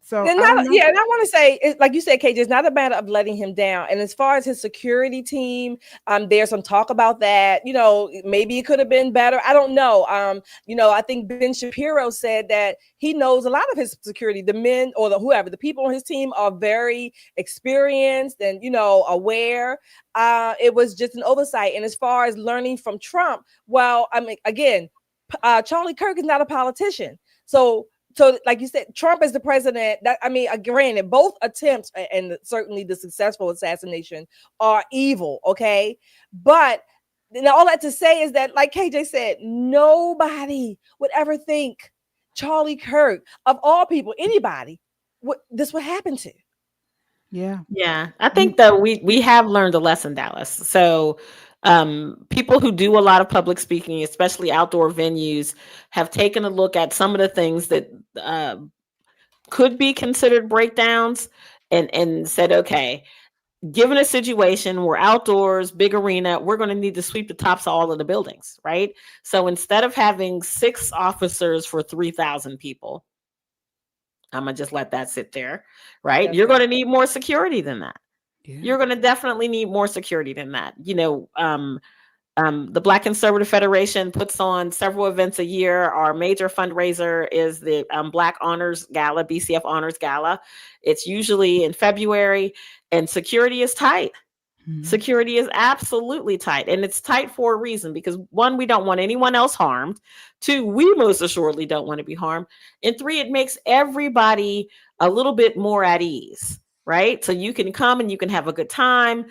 So and I want to say, like you said, KJ, it's not a matter of letting him down. And as far as his security team, there's some talk about that. Maybe it could have been better. I don't know. I think Ben Shapiro said that he knows a lot of his security. The men or the people on his team are very experienced and aware. It was just an oversight. And as far as learning from Trump, well, I mean, again, Charlie Kirk is not a politician, so like you said, Trump is the president. Granted, both attempts and certainly the successful assassination are evil, okay? But all that to say is that, like KJ said, nobody would ever think Charlie Kirk, of all people, anybody, this would happen to. Yeah. Yeah. I think that we have learned a lesson, Dallas. So people who do a lot of public speaking, especially outdoor venues, have taken a look at some of the things that could be considered breakdowns and said, okay, given a situation, we're outdoors, big arena, we're going to need to sweep the tops of all of the buildings, right? So instead of having 6 officers for 3,000 people, I'm going to just let that sit there, right? That's You're going to need more security than that. Yeah. You're going to definitely need more security than that. The Black Conservative Federation puts on several events a year. Our major fundraiser is the Black Honors Gala, BCF Honors Gala. It's usually in February, and security is tight. Security is absolutely tight, and it's tight for a reason, because 1, we don't want anyone else harmed. 2, we most assuredly don't want to be harmed. And 3, it makes everybody a little bit more at ease, right? So you can come and you can have a good time.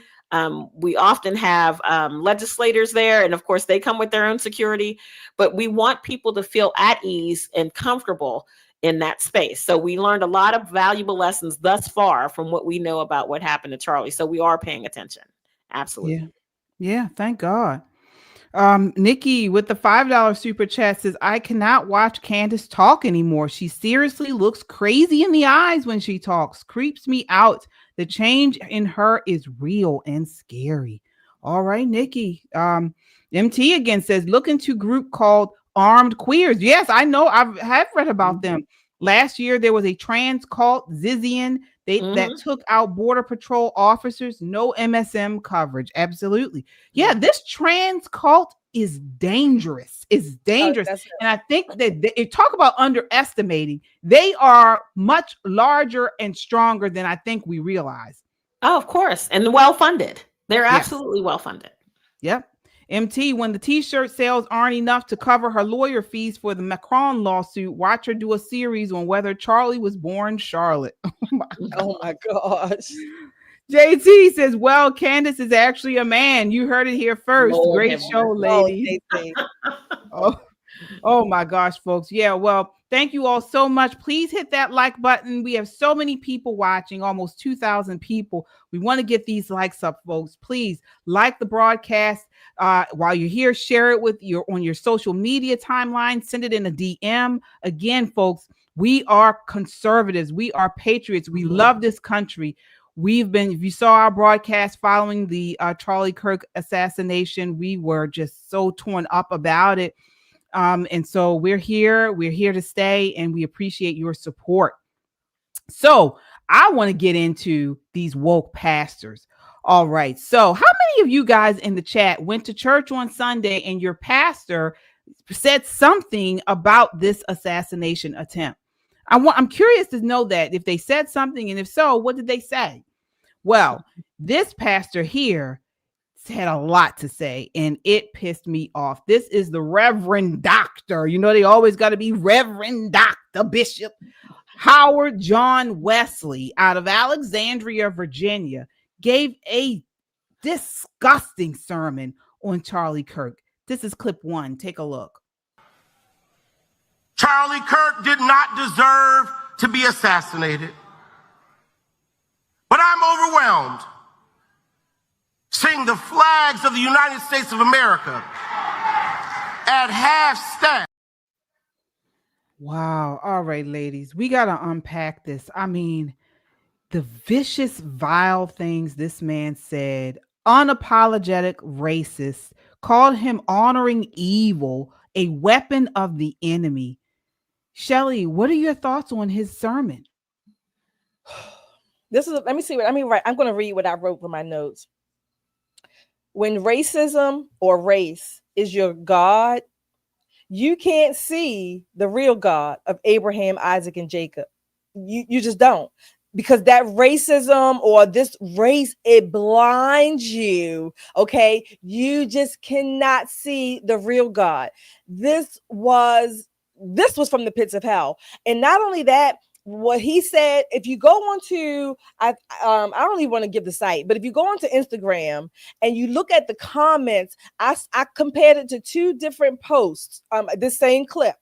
We often have legislators there, and of course they come with their own security, but we want people to feel at ease and comfortable in that space. So we learned a lot of valuable lessons thus far from what we know about what happened to Charlie. So we are paying attention. Absolutely. Yeah. Thank God. Nikki with the $5 super chat says, I cannot watch Candace talk anymore. She seriously looks crazy in the eyes when she talks. Creeps me out. The change in her is real and scary. All right, Nikki. MT again says, look into group called Armed Queers. Yes, I know. I have read about them. Last year, there was a trans cult, Zizian, that took out Border Patrol officers. No MSM coverage. Absolutely. Yeah, this trans cult is dangerous. It's dangerous. And I think that they talk about underestimating. They are much larger and stronger than I think we realize. Oh, of course. And well-funded. They're absolutely well-funded. Yep. MT, when the t-shirt sales aren't enough to cover her lawyer fees for the Macron lawsuit, watch her do a series on whether Charlie was born Charlotte. Oh my gosh. JT says, well, Candace is actually a man. You heard it here first. Lord, great show, ladies. Oh my gosh, folks. Yeah, well, thank you all so much. Please hit that like button. We have so many people watching, almost 2,000 people. We want to get these likes up, folks. Please like the broadcast. While you're here, share it with on your social media timeline. Send it in a DM. Again, folks, we are conservatives. We are patriots. We love this country. If you saw our broadcast following the Charlie Kirk assassination, we were just so torn up about it. And so we're here to stay, and we appreciate your support. So I want to get into these woke pastors. All right. So how many of you guys in the chat went to church on Sunday and your pastor said something about this assassination attempt? I'm curious to know that, if they said something, and if so, what did they say? Well, this pastor here had a lot to say, and it pissed me off. This is the Reverend Doctor. You know, they always got to be Reverend Doctor Bishop Howard John Wesley out of Alexandria, Virginia, gave a disgusting sermon on Charlie Kirk. This is clip 1. Take a look. Charlie Kirk did not deserve to be assassinated, but I'm overwhelmed seeing the flags of the United States of America at half-staff. Wow. All right, ladies, we got to unpack this. I mean, the vicious, vile things this man said, unapologetic racist, called him honoring evil, a weapon of the enemy. Shelley, what are your thoughts on his sermon? Let me see. I'm going to read what I wrote for my notes. When racism or race is your God, you can't see the real God of Abraham, Isaac, and Jacob. You just don't. Because that racism or this race, it blinds you. Okay. You just cannot see the real God. This was from the pits of hell. And not only that, what he said, if you go onto, I don't even want to give the site, but if you go onto Instagram and you look at the comments, I compared it to 2 different posts, this same clip,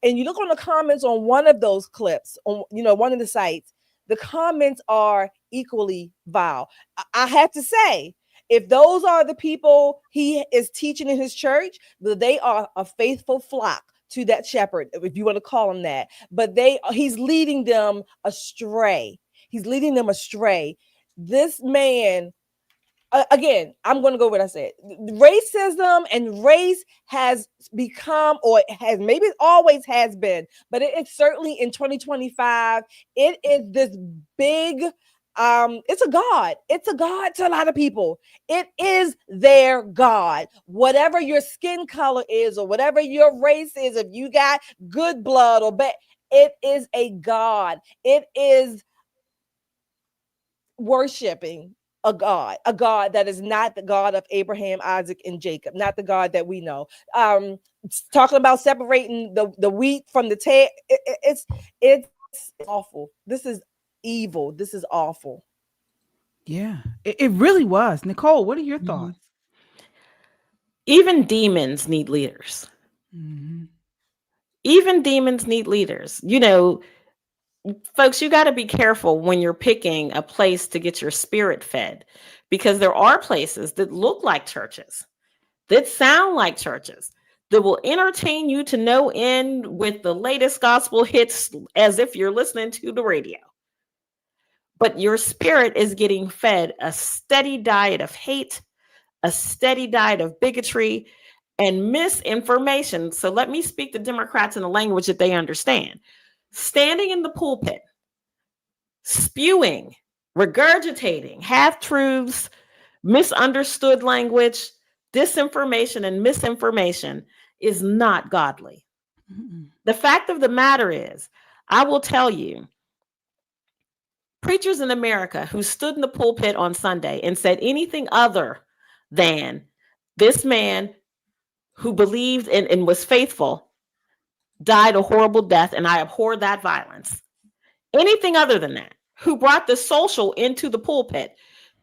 and you look on the comments on one of those clips on, one of the sites, the comments are equally vile. I have to say, if those are the people he is teaching in his church, they are a faithful flock to that shepherd, if you want to call him that. But he's leading them astray. He's leading them astray. This man, again, I'm going to go with what I said. Racism and race has become, or has maybe it always has been, but it's certainly in 2025. It is this big. It's a God. It's a God to a lot of people. It is their God. Whatever your skin color is, or whatever your race is, if you got good blood or bad, it is a God. It is worshiping a God that is not the God of Abraham, Isaac, and Jacob, not the God that we know. Talking about separating the wheat from the tare, it's awful. This is evil. This is awful. Yeah, it really was. Nicole, what are your thoughts? Even demons need leaders. Even demons need leaders. You know, folks, you got to be careful when you're picking a place to get your spirit fed, because there are places that look like churches, that sound like churches, that will entertain you to no end with the latest gospel hits as if you're listening to the radio. But your spirit is getting fed a steady diet of hate, a steady diet of bigotry, and misinformation. So let me speak to Democrats in a language that they understand. Standing in the pulpit, spewing, regurgitating half-truths, misunderstood language, disinformation, and misinformation is not godly. The fact of the matter is, I will tell you, preachers in America who stood in the pulpit on Sunday and said anything other than this man who believed and was faithful died a horrible death, and I abhor that violence. Anything other than that, who brought the social into the pulpit,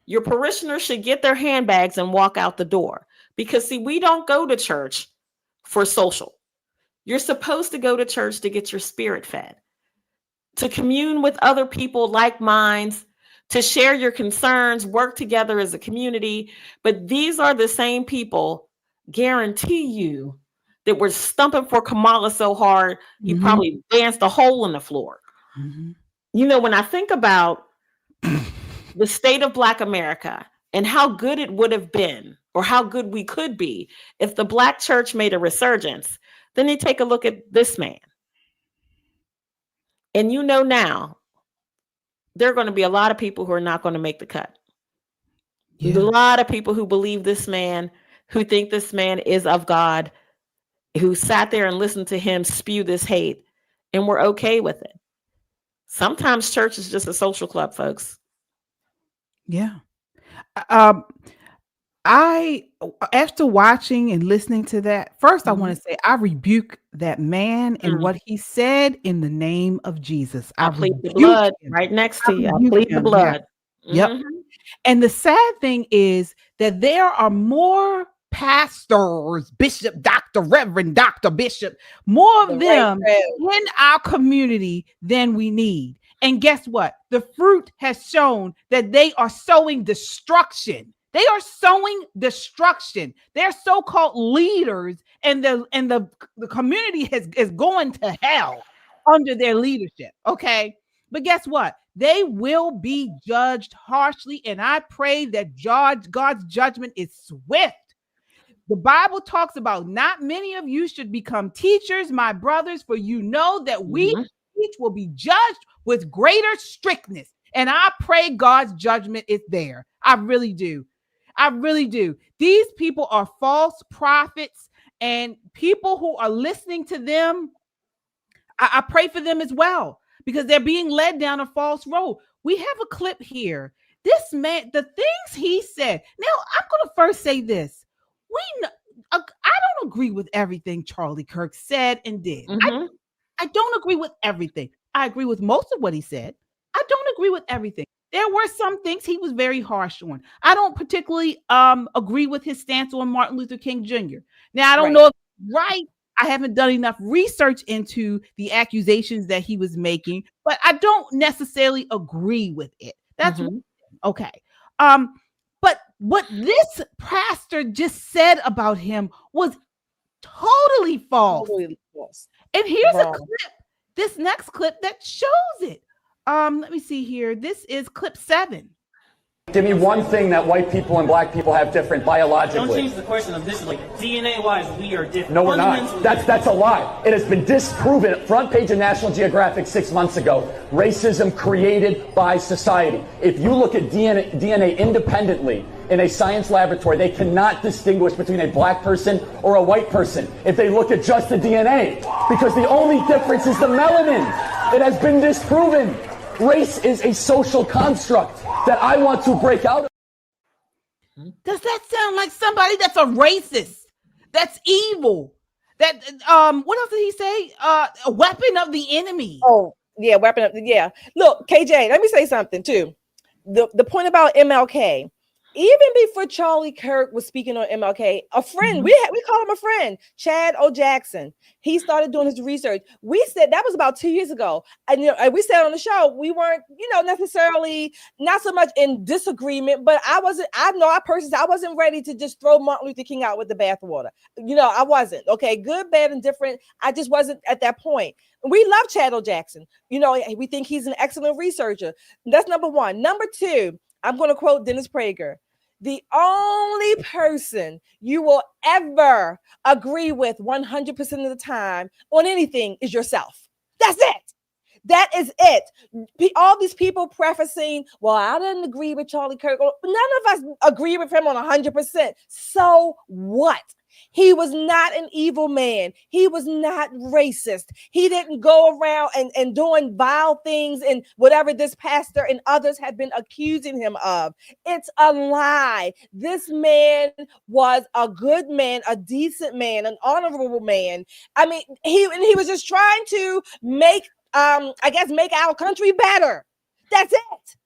your parishioners should get their handbags and walk out the door. Because, see, we don't go to church for social. You're supposed to go to church to get your spirit fed, to commune with other people like minds, to share your concerns, work together as a community. But these are the same people, guarantee you, that were stumping for Kamala so hard, he probably danced a hole in the floor. You know, when I think about the state of Black America and how good it would have been, or how good we could be, if the Black church made a resurgence, then you take a look at this man. And you know now, there are going to be a lot of people who are not going to make the cut. A lot of people who believe this man, who think this man is of God, who sat there and listened to him spew this hate, and were okay with it. Sometimes church is just a social club, folks. Yeah. I, after watching and listening to that, first I want to say I rebuke that man and what he said in the name of Jesus. I plead the blood right next to you. I plead the blood. Yep. And the sad thing is that there are more pastors, bishop, doctor, reverend, doctor, bishop, more of them in our community than we need. And guess what? The fruit has shown that they are sowing destruction. They are sowing destruction. They're so-called leaders, and the community is going to hell under their leadership. Okay. But guess what? They will be judged harshly. And I pray that God's judgment is swift. The Bible talks about not many of you should become teachers, my brothers, for you know that we each will be judged with greater strictness. And I pray God's judgment is there. I really do. I really do. These people are false prophets, and people who are listening to them, I pray for them as well, because they're being led down a false road. We have a clip here. This man, the things he said. Now, I'm going to first say this. I don't agree with everything Charlie Kirk said and did. I don't agree with everything. I agree with most of what he said. I don't agree with everything. There were some things he was very harsh on. I don't particularly agree with his stance on Martin Luther King Jr. Now, I don't know if it's right. I haven't done enough research into the accusations that he was making, but I don't necessarily agree with it. That's okay. But what this pastor just said about him was totally false. And here's a clip, this next clip that shows it. Let me see here. This is clip 7. Give me one thing that white people and black people have different biologically. Don't change the question of this. Like DNA-wise, we are different. No, we're not. That's a lie. It has been disproven. Front page of National Geographic 6 months ago. Racism created by society. If you look at DNA independently in a science laboratory, they cannot distinguish between a black person or a white person if they look at just the DNA, because the only difference is the melanin. It has been disproven. Race is a social construct that I want to break out of. Does that sound like somebody that's a racist? That's evil. That what else did he say? A weapon of the enemy. Oh, yeah, weapon of Look, KJ, let me say something too. The point about MLK, even before Charlie Kirk was speaking on MLK, a friend, we call him a friend, Chad O. Jackson. He started doing his research. We said that was about 2 years ago. And, we said on the show, we weren't, necessarily not so much in disagreement, but I wasn't ready to just throw Martin Luther King out with the bathwater. I wasn't. Okay, good, bad, and different. I just wasn't at that point. We love Chad O. Jackson. We think he's an excellent researcher. That's number one. Number two, I'm going to quote Dennis Prager. The only person you will ever agree with 100% of the time on anything is yourself. That's it. That is it. All these people prefacing, well, I didn't agree with Charlie Kirk. None of us agree with him on 100%. So what? He was not an evil man. He was not racist. He didn't go around and doing vile things and whatever this pastor and others have been accusing him of. It's a lie. This man was a good man, a decent man, an honorable man. I mean, he was just trying to make our country better. That's it.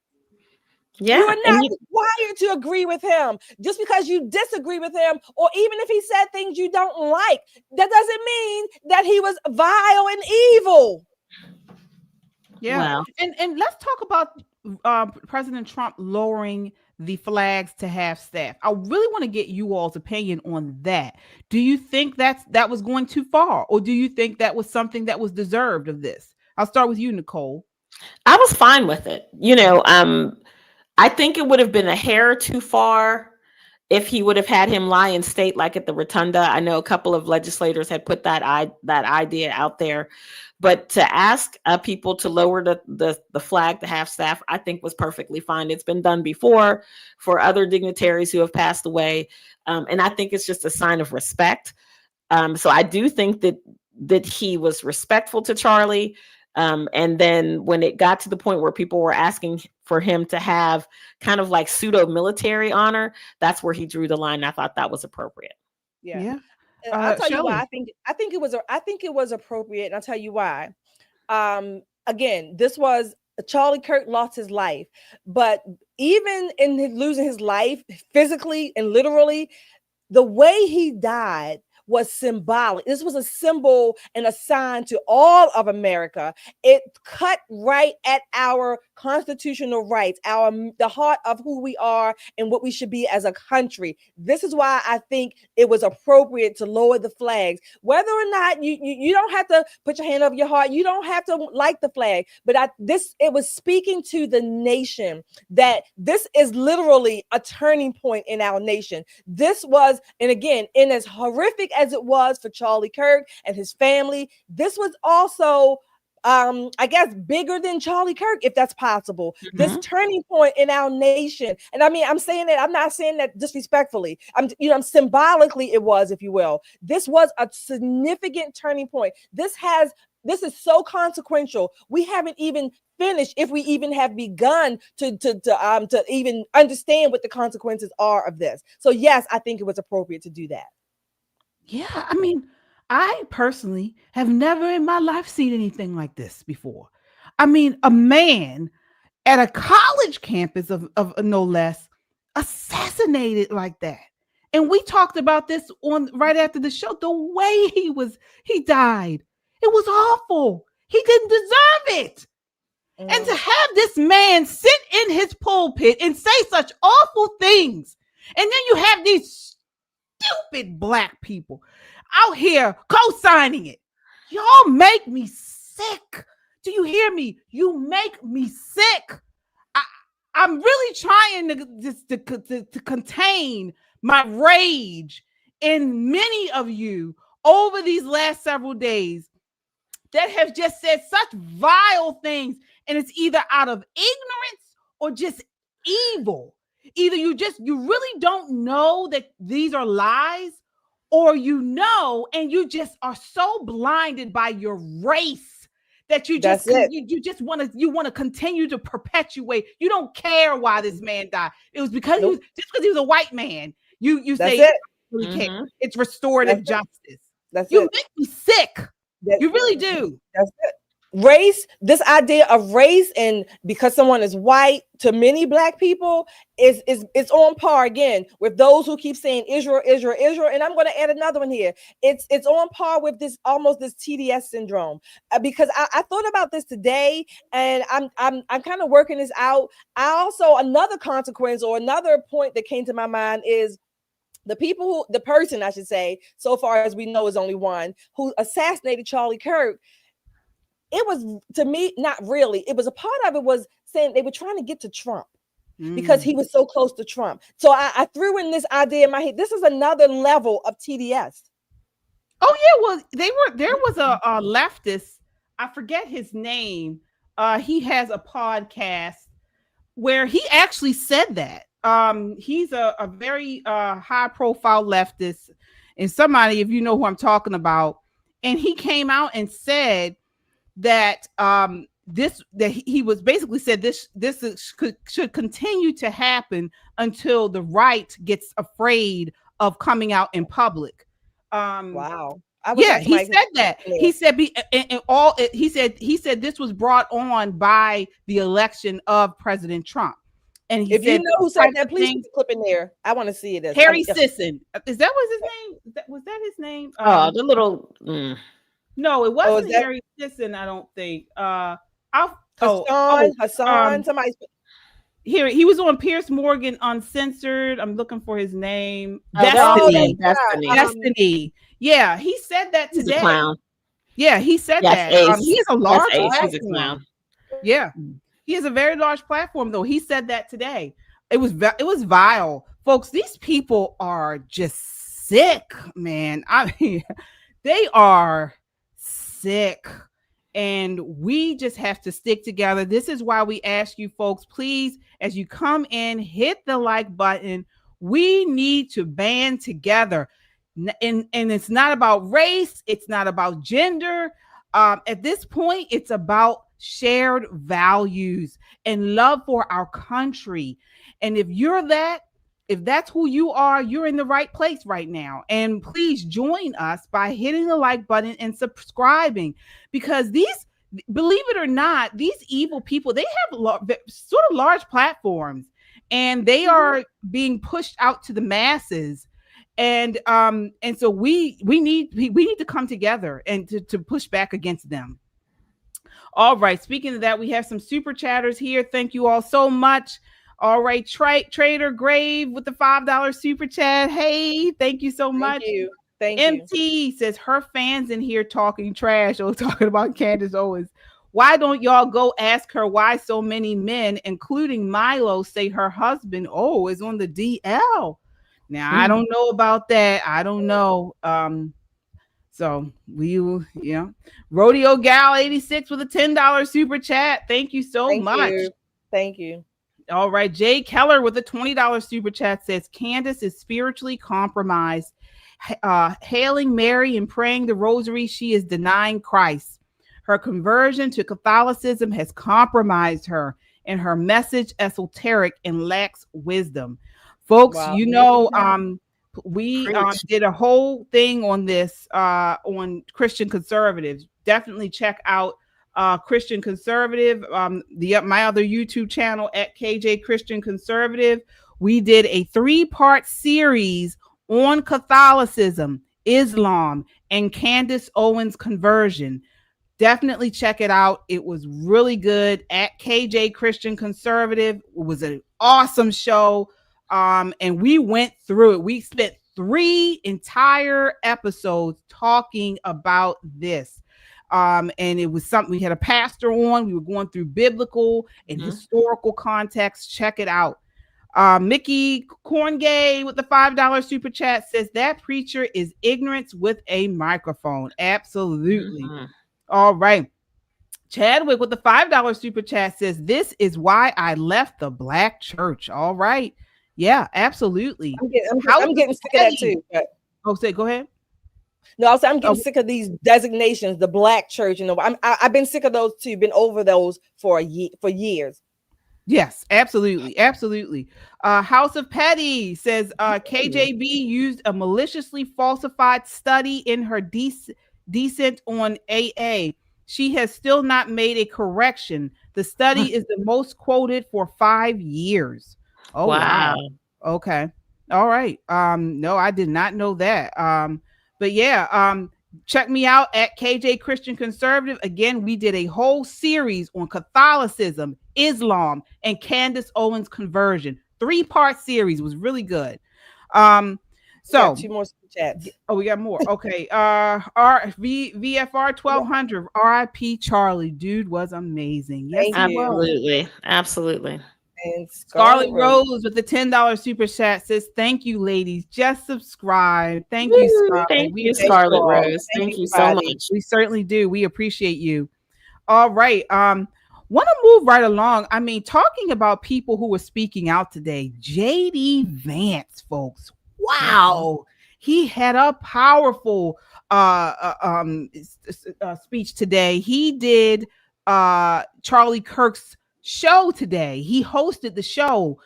Yeah, you are not required to agree with him. Just because you disagree with him, or even if he said things you don't like, that doesn't mean that he was vile and evil. Yeah. Wow. And let's talk about President Trump lowering the flags to half-staff. I really want to get you all's opinion on that. Do you think that was going too far, or do you think that was something that was deserved of this? I'll start with you, Nicole. I was fine with it. I think it would have been a hair too far if he would have had him lie in state like at the rotunda. I know a couple of legislators had put that idea out there, but to ask people to lower the flag to half staff, I think was perfectly fine. It's been done before for other dignitaries who have passed away, and I think it's just a sign of respect. So I do think that he was respectful to Charlie. And then when it got to the point where people were asking for him to have kind of like pseudo military honor, that's where he drew the line. I thought that was appropriate. Yeah. I'll tell you why. I think it was appropriate, and I'll tell you why. Again, this was Charlie Kirk lost his life, but even in losing his life physically and literally, the way he died was symbolic. This was a symbol and a sign to all of America. It cut right at our constitutional rights, the heart of who we are and what we should be as a country. This is why I think it was appropriate to lower the flags. Whether or not you don't have to put your hand over your heart, you don't have to like the flag, but it was speaking to the nation that this is literally a turning point in our nation. This was, and again, in as horrific as it was for Charlie Kirk and his family, this was also I guess bigger than Charlie Kirk, if that's possible. Mm-hmm. This turning point in our nation. And I mean, I'm not saying that disrespectfully. I'm symbolically it was, if you will. This was a significant turning point. This is so consequential. We haven't even finished, if we even have begun to even understand what the consequences are of this. So yes, I think it was appropriate to do that. Yeah, I mean, I personally have never in my life seen anything like this before. I mean, a man at a college campus of no less assassinated like that. And we talked about this right after the show. The way he died, it was awful. He didn't deserve it. And to have this man sit in his pulpit and say such awful things, and then you have these stupid black people out here co-signing it. Y'all make me sick. Do you hear me? You make me sick. I'm really trying to contain my rage in many of you over these last several days that have just said such vile things, and it's either out of ignorance or just evil. Either you really don't know that these are lies, or you know, and you just are so blinded by your race that you just want to continue to perpetuate. You don't care why this man died. It was because he was a white man. You say it. Really care. It's restorative justice. You make me sick. You really do. That's it. Race, this idea of race, and because someone is white, to many Black people is on par again with those who keep saying Israel. And I'm going to add another one here. It's on par with this TDS syndrome, because I thought about this today, and I'm kind of working this out. Another consequence or another point that came to my mind is the person, I should say, so far as we know is only one, who assassinated Charlie Kirk. It was, to me, not really. It was a part of it was saying they were trying to get to Trump because he was so close to Trump. So I threw in this idea in my head. This is another level of TDS. Oh yeah, well, there was a leftist. I forget his name. He has a podcast where he actually said that. He's a very high profile leftist, and somebody, if you know who I'm talking about, and he came out and said that he was basically said this should continue to happen until the right gets afraid of coming out in public. Wow. He said that. He said he said this was brought on by the election of President Trump. And he if said, you know who said that, please put the clip in there. I want to see it. Harry Sisson. Is that was his name? Was that his name? The little. No, it wasn't Harry Sisson, I don't think. Hassan. Somebody. Here, he was on Piers Morgan Uncensored. I'm looking for his name. Destiny. Yeah, he said that today. He's a clown. Yeah, he said that. He has a large platform. He's a clown. Yeah, he has a very large platform, though. He said that today. It was vile, folks. These people are just sick, man. I mean, they are sick, and we just have to stick together. This is why we ask you folks, please, as you come in, hit the like button. We need to band together, and it's not about race, it's not about gender. At this point, it's about shared values and love for our country. And if that's who you are, you're in the right place right now. And please join us by hitting the like button and subscribing, because believe it or not, these evil people, they have sort of large platforms, and they are being pushed out to the masses. And so we need to come together and to push back against them. All right. Speaking of that, we have some super chatters here. Thank you all so much. All right, Trader Grave with the $5 super chat. Hey, thank you so much. Thank you. MT says her fans in here talking trash or talking about Candace Owens. Why don't y'all go ask her why so many men, including Milo, say her husband is on the DL? Now I don't know about that. I don't know. So Rodeo Gal 86 with a $10 super chat. Thank you so much. Thank you. All right, Jay Keller with a $20 super chat says Candace is spiritually compromised. Hailing Mary and praying the rosary, she is denying Christ. Her conversion to Catholicism has compromised her, and her message esoteric and lacks wisdom. Folks, we did a whole thing on this on Christian conservatives. Definitely check out Christian Conservative, my other YouTube channel at KJ Christian Conservative. We did a 3-part series on Catholicism, Islam, and Candace Owens' conversion. Definitely check it out. It was really good at KJ Christian Conservative. It was an awesome show. And we went through it. We spent 3 entire episodes talking about this. And it was something, we had a pastor on, we were going through biblical and historical context. Check it out. Mickey Corngay with the $5 super chat says that preacher is ignorance with a microphone. Absolutely. All right. Chadwick with the $5 super chat says this is why I left the Black church. All right. Yeah, absolutely. I'm getting sick of that too. Go ahead. No, I'm getting sick of these designations, the black church, I've been sick of those too, been over those for years. Yes, absolutely. Absolutely. House of Petty says KJB used a maliciously falsified study in her dissent on AA. She has still not made a correction. The study is the most quoted for 5 years. Oh, wow. Okay. All right. No, I did not know that. But yeah, check me out at KJ Christian Conservative. Again, we did a whole series on Catholicism, Islam, and Candace Owens conversion. 3-part series, was really good. So 2 more chats. Oh, we got more. Okay. VFR 1200. RIP Charlie. Dude was amazing. Yes, absolutely. Absolutely. And Scarlet Rose with the $10 super chat says, "Thank you, ladies. Just subscribe." Thank you, Scarlet. Thank you, Scarlet Rose. Thank you so much. We certainly do. We appreciate you. All right. Want to move right along. I mean, talking about people who were speaking out today, JD Vance, folks. Wow. He had a powerful speech today. He did Charlie Kirk's show today. He hosted the show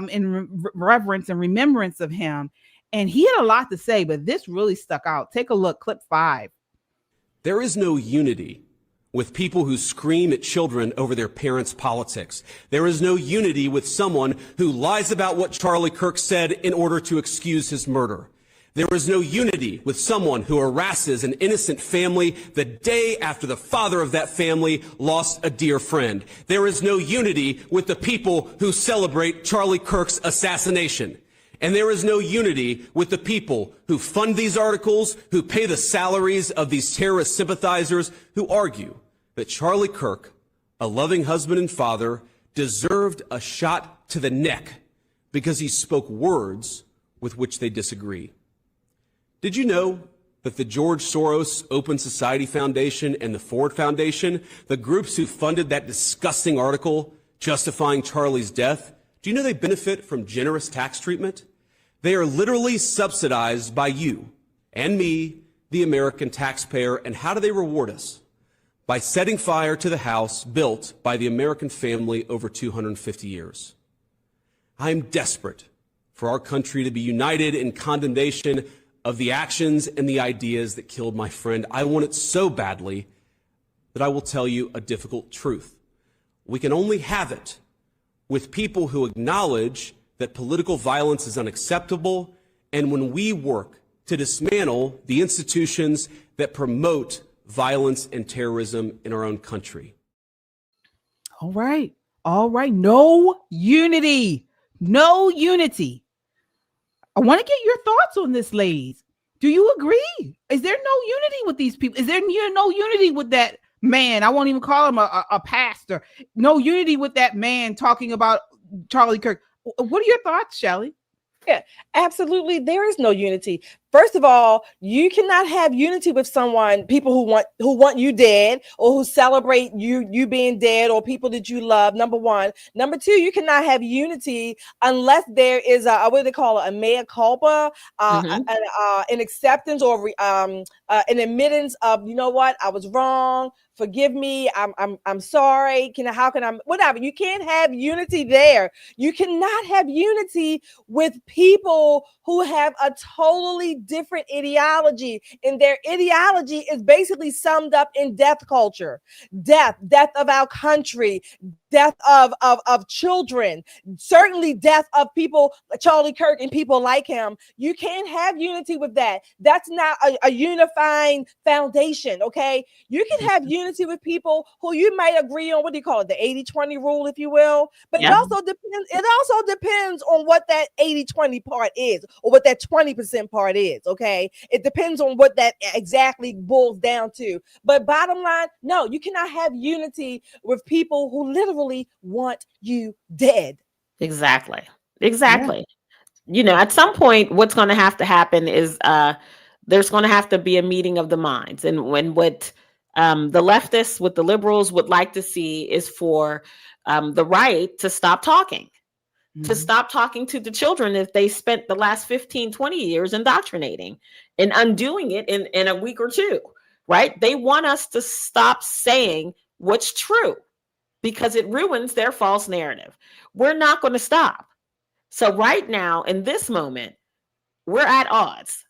in reverence and remembrance of him. And he had a lot to say, but this really stuck out. Take a look, clip 5. There is no unity with people who scream at children over their parents' politics. There is no unity with someone who lies about what Charlie Kirk said in order to excuse his murder. There is no unity with someone who harasses an innocent family the day after the father of that family lost a dear friend. There is no unity with the people who celebrate Charlie Kirk's assassination. And there is no unity with the people who fund these articles, who pay the salaries of these terrorist sympathizers, who argue that Charlie Kirk, a loving husband and father, deserved a shot to the neck because he spoke words with which they disagree. Did you know that the George Soros Open Society Foundation and the Ford Foundation, the groups who funded that disgusting article justifying Charlie's death, do you know they benefit from generous tax treatment? They are literally subsidized by you and me, the American taxpayer. And how do they reward us? By setting fire to the house built by the American family over 250 years. I am desperate for our country to be united in condemnation of the actions and the ideas that killed my friend. I want it so badly that I will tell you a difficult truth. We can only have it with people who acknowledge that political violence is unacceptable, and when we work to dismantle the institutions that promote violence and terrorism in our own country. All right. All right. No unity. No unity. I want to get your thoughts on this, ladies. Do you agree? Is there no unity with these people? Is there no unity with that man? I won't even call him a pastor. No unity with that man talking about Charlie Kirk. What are your thoughts, Shelley? Yeah, absolutely. There is no unity. First of all, you cannot have unity with someone, people who want you dead, or who celebrate you being dead, or people that you love. Number one. Number two, you cannot have unity unless there is what do they call it? A mea culpa, an acceptance, or an admittance of, you know what, I was wrong. Forgive me. I'm sorry. Whatever. You can't have unity there. You cannot have unity with people who have a totally different ideology, and their ideology is basically summed up in death culture, death of our country, death of children, certainly death of people, Charlie Kirk and people like him. You can't have unity with that. That's not a unifying foundation, okay? You can have unity with people who you might agree on, what do you call it, the 80-20 rule, if you will, but it also depends on what that 80-20 part is, or what that 20% part is, okay? It depends on what that exactly boils down to. But bottom line, no, you cannot have unity with people who literally want you dead. Exactly. Yeah. You know, at some point, what's going to happen is there's going to have to be a meeting of the minds. And what the leftists, what the liberals would like to see is for the right to stop talking. to stop talking to the children if they spent the last 15, 20 years indoctrinating and undoing it in a week or two, right? They want us to stop saying what's true because it ruins their false narrative. We're not going to stop. So right now, in this moment, we're at odds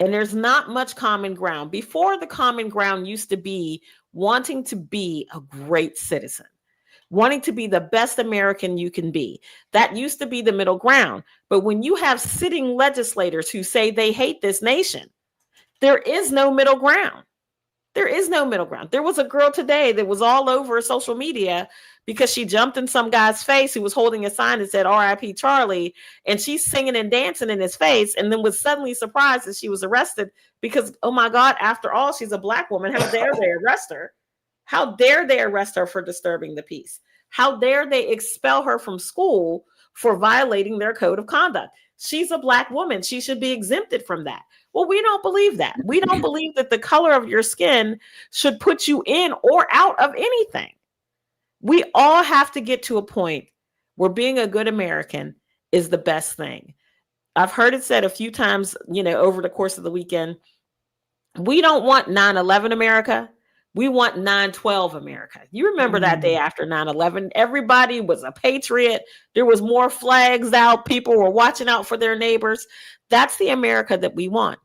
and there's not much common ground. Before, the common ground used to be wanting to be a great citizen, wanting to be the best American you can be. That used to be the middle ground. But when you have sitting legislators who say they hate this nation, there is no middle ground. There is no middle ground. There was a girl today that was all over social media because she jumped in some guy's face who was holding a sign that said R.I.P. Charlie, and she's singing and dancing in his face, and then was suddenly surprised that she was arrested because, oh my God, after all, she's a Black woman. How dare they arrest her? How dare they arrest her for disturbing the peace? How dare they expel her from school for violating their code of conduct? She's a Black woman. She should be exempted from that. Well, we don't believe that. We don't believe that the color of your skin should put you in or out of anything. We all have to get to a point where being a good American is the best thing. I've heard it said a few times, over the course of the weekend, we don't want 9/11 America. We want 9/12 America. You remember that day after 9/11, everybody was a patriot. There was more flags out. People were watching out for their neighbors. That's the America that we want.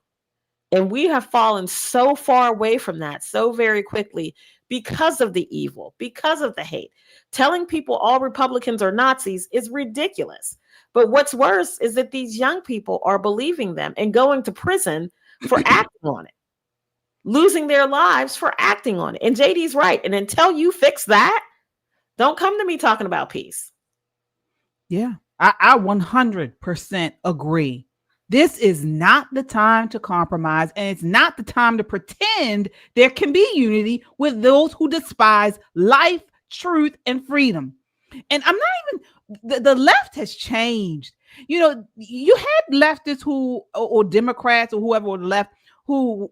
And we have fallen so far away from that so very quickly because of the evil, because of the hate. Telling people all Republicans are Nazis is ridiculous. But what's worse is that these young people are believing them and going to prison for acting on it, losing their lives for acting on it. And JD's right. And until you fix that, don't come to me talking about peace. Yeah, I 100% agree. This is not the time to compromise, and it's not the time to pretend there can be unity with those who despise life, truth, and freedom. And I'm not even, the left has changed. You had leftists or Democrats or whoever on the left who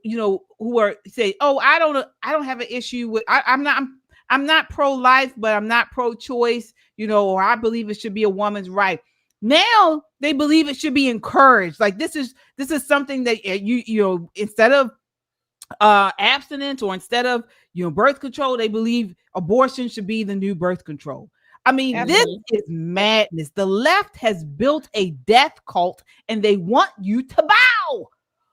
are say, oh, I don't have an issue with, I'm not pro-life, but I'm not pro-choice, or I believe it should be a woman's right. Now they believe it should be encouraged. Like this is something that you instead of abstinence or instead of birth control, they believe abortion should be the new birth control. I mean, Absolutely. This is madness. The left has built a death cult and they want you to bow.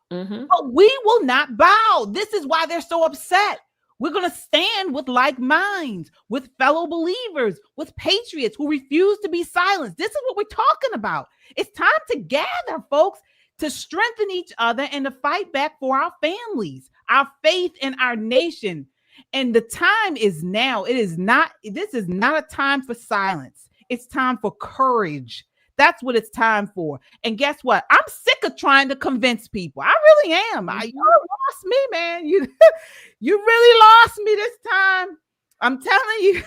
But we will not bow. This is why they're so upset. We're going to stand with like minds, with fellow believers, with patriots who refuse to be silenced. This is what we're talking about. It's time to gather, folks, to strengthen each other and to fight back for our families, our faith, and our nation. And the time is now. This is not a time for silence. It's time for courage. That's what it's time for. And guess what? I'm sick of trying to convince people. I really am. You lost me, man. You really lost me this time. I'm telling you,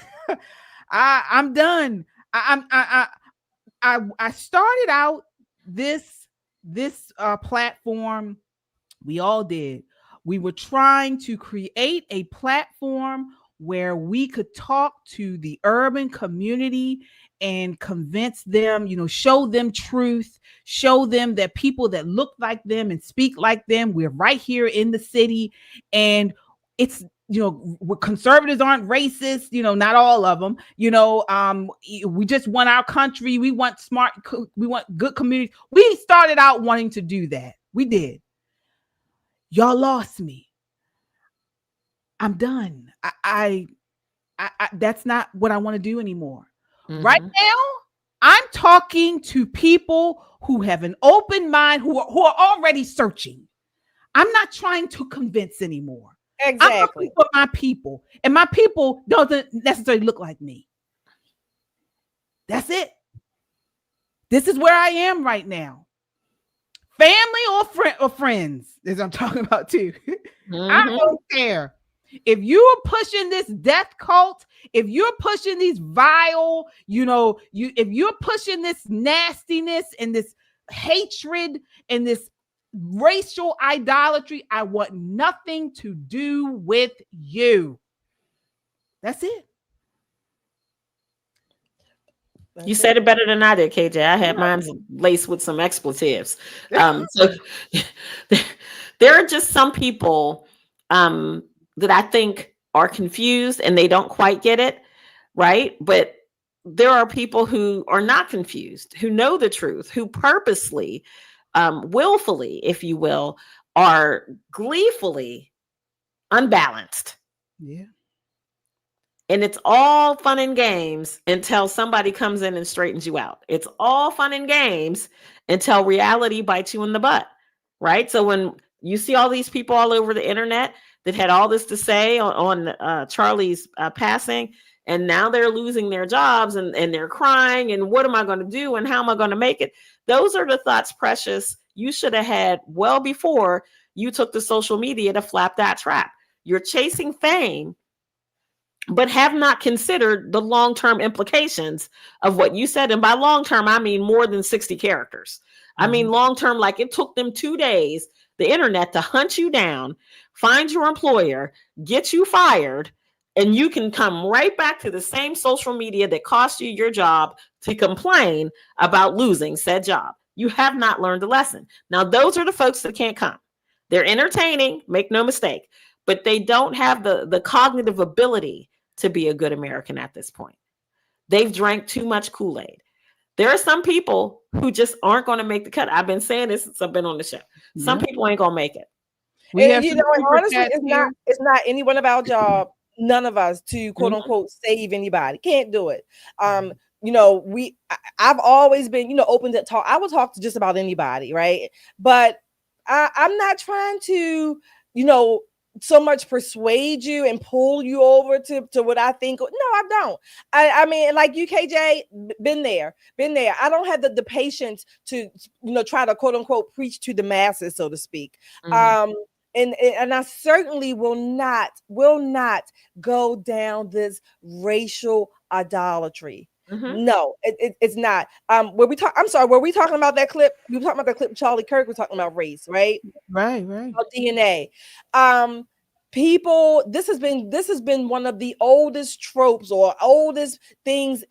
I'm done. I started out this platform. We all did. We were trying to create a platform where we could talk to the urban community and convince them, show them truth, show them that people that look like them and speak like them, we're right here in the city. And it's, conservatives aren't racist, not all of them, we just want our country. We want we want good communities. We started out wanting to do that. We did. Y'all lost me. I'm done. I that's not what I want to do anymore. Right now, I'm talking to people who have an open mind, who are already searching. I'm not trying to convince anymore. Exactly. I'm looking for my people, and my people doesn't necessarily look like me. That's it. This is where I am right now. Family or friends, as I'm talking about too. I don't care. If you're pushing this death cult, if you're pushing these vile, if you're pushing this nastiness and this hatred and this racial idolatry, I want nothing to do with you. That's it. You said it better than I did, KJ. I had mine laced with some expletives. So there are just some people that I think are confused and they don't quite get it, right? But there are people who are not confused, who know the truth, who purposely, willfully, if you will, are gleefully unbalanced. Yeah. And it's all fun and games until somebody comes in and straightens you out. It's all fun and games until reality bites you in the butt, right? So when you see all these people all over the internet that had all this to say on Charlie's passing, and now they're losing their jobs and they're crying, and what am I going to do and how am I going to make it? Those are the thoughts, Precious, you should have had well before you took to social media to flap that trap. You're chasing fame, but have not considered the long-term implications of what you said. And by long-term, I mean more than 60 characters. I mean long-term, like it took them 2 days, the internet, to hunt you down, find your employer, get you fired, and you can come right back to the same social media that cost you your job to complain about losing said job. You have not learned a lesson. Now, those are the folks that can't come. They're entertaining, make no mistake, but they don't have the cognitive ability to be a good American at this point. They've drank too much Kool-Aid. There are some people who just aren't going to make the cut. I've been saying this since I've been on the show. Some people ain't going to make it. And, you know, honestly, it's not any one of our job, none of us, to quote unquote save anybody. Can't do it. You know, I've always been, you know, open to talk. I will talk to just about anybody, right? But I'm not trying to, you know, so much persuade you and pull you over to what I think. No, I don't. I mean, like you, KJ, been there. I don't have the patience to, you know, try to quote unquote preach to the masses, so to speak. And I certainly will not go down this racial idolatry. No, it's not. Were we talking about that clip? We were talking about that clip of Charlie Kirk. We're talking about race, right? Right. About DNA. People, this has been one of the oldest tropes or oldest things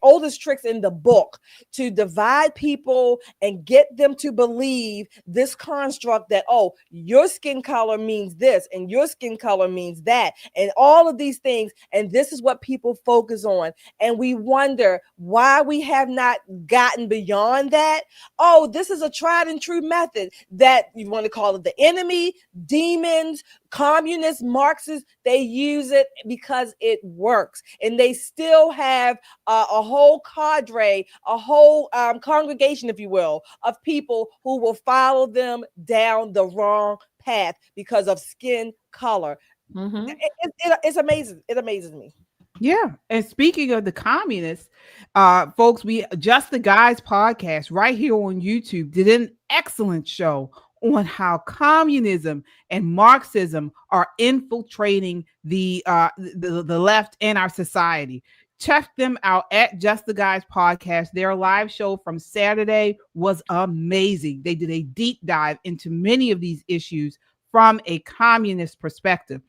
oldest tricks in the book to divide people and get them to believe this construct that, oh, your skin color means this and your skin color means that and all of these things. And this is what people focus on. And we wonder why we have not gotten beyond that. Oh, this is a tried and true method that you want to call it the enemy, demons, communists, Marxists. They use it because it works, and they still have a whole cadre, a whole congregation, if you will, of people who will follow them down the wrong path because of skin color. It's amazing. It amazes me. Yeah. And speaking of the communists, folks, we Just the Guys podcast right here on YouTube did an excellent show on how communism and Marxism are infiltrating the left in our society. Check them out at Just the Guys podcast. Their live show from Saturday was amazing. They did a deep dive into many of these issues from a communist perspective,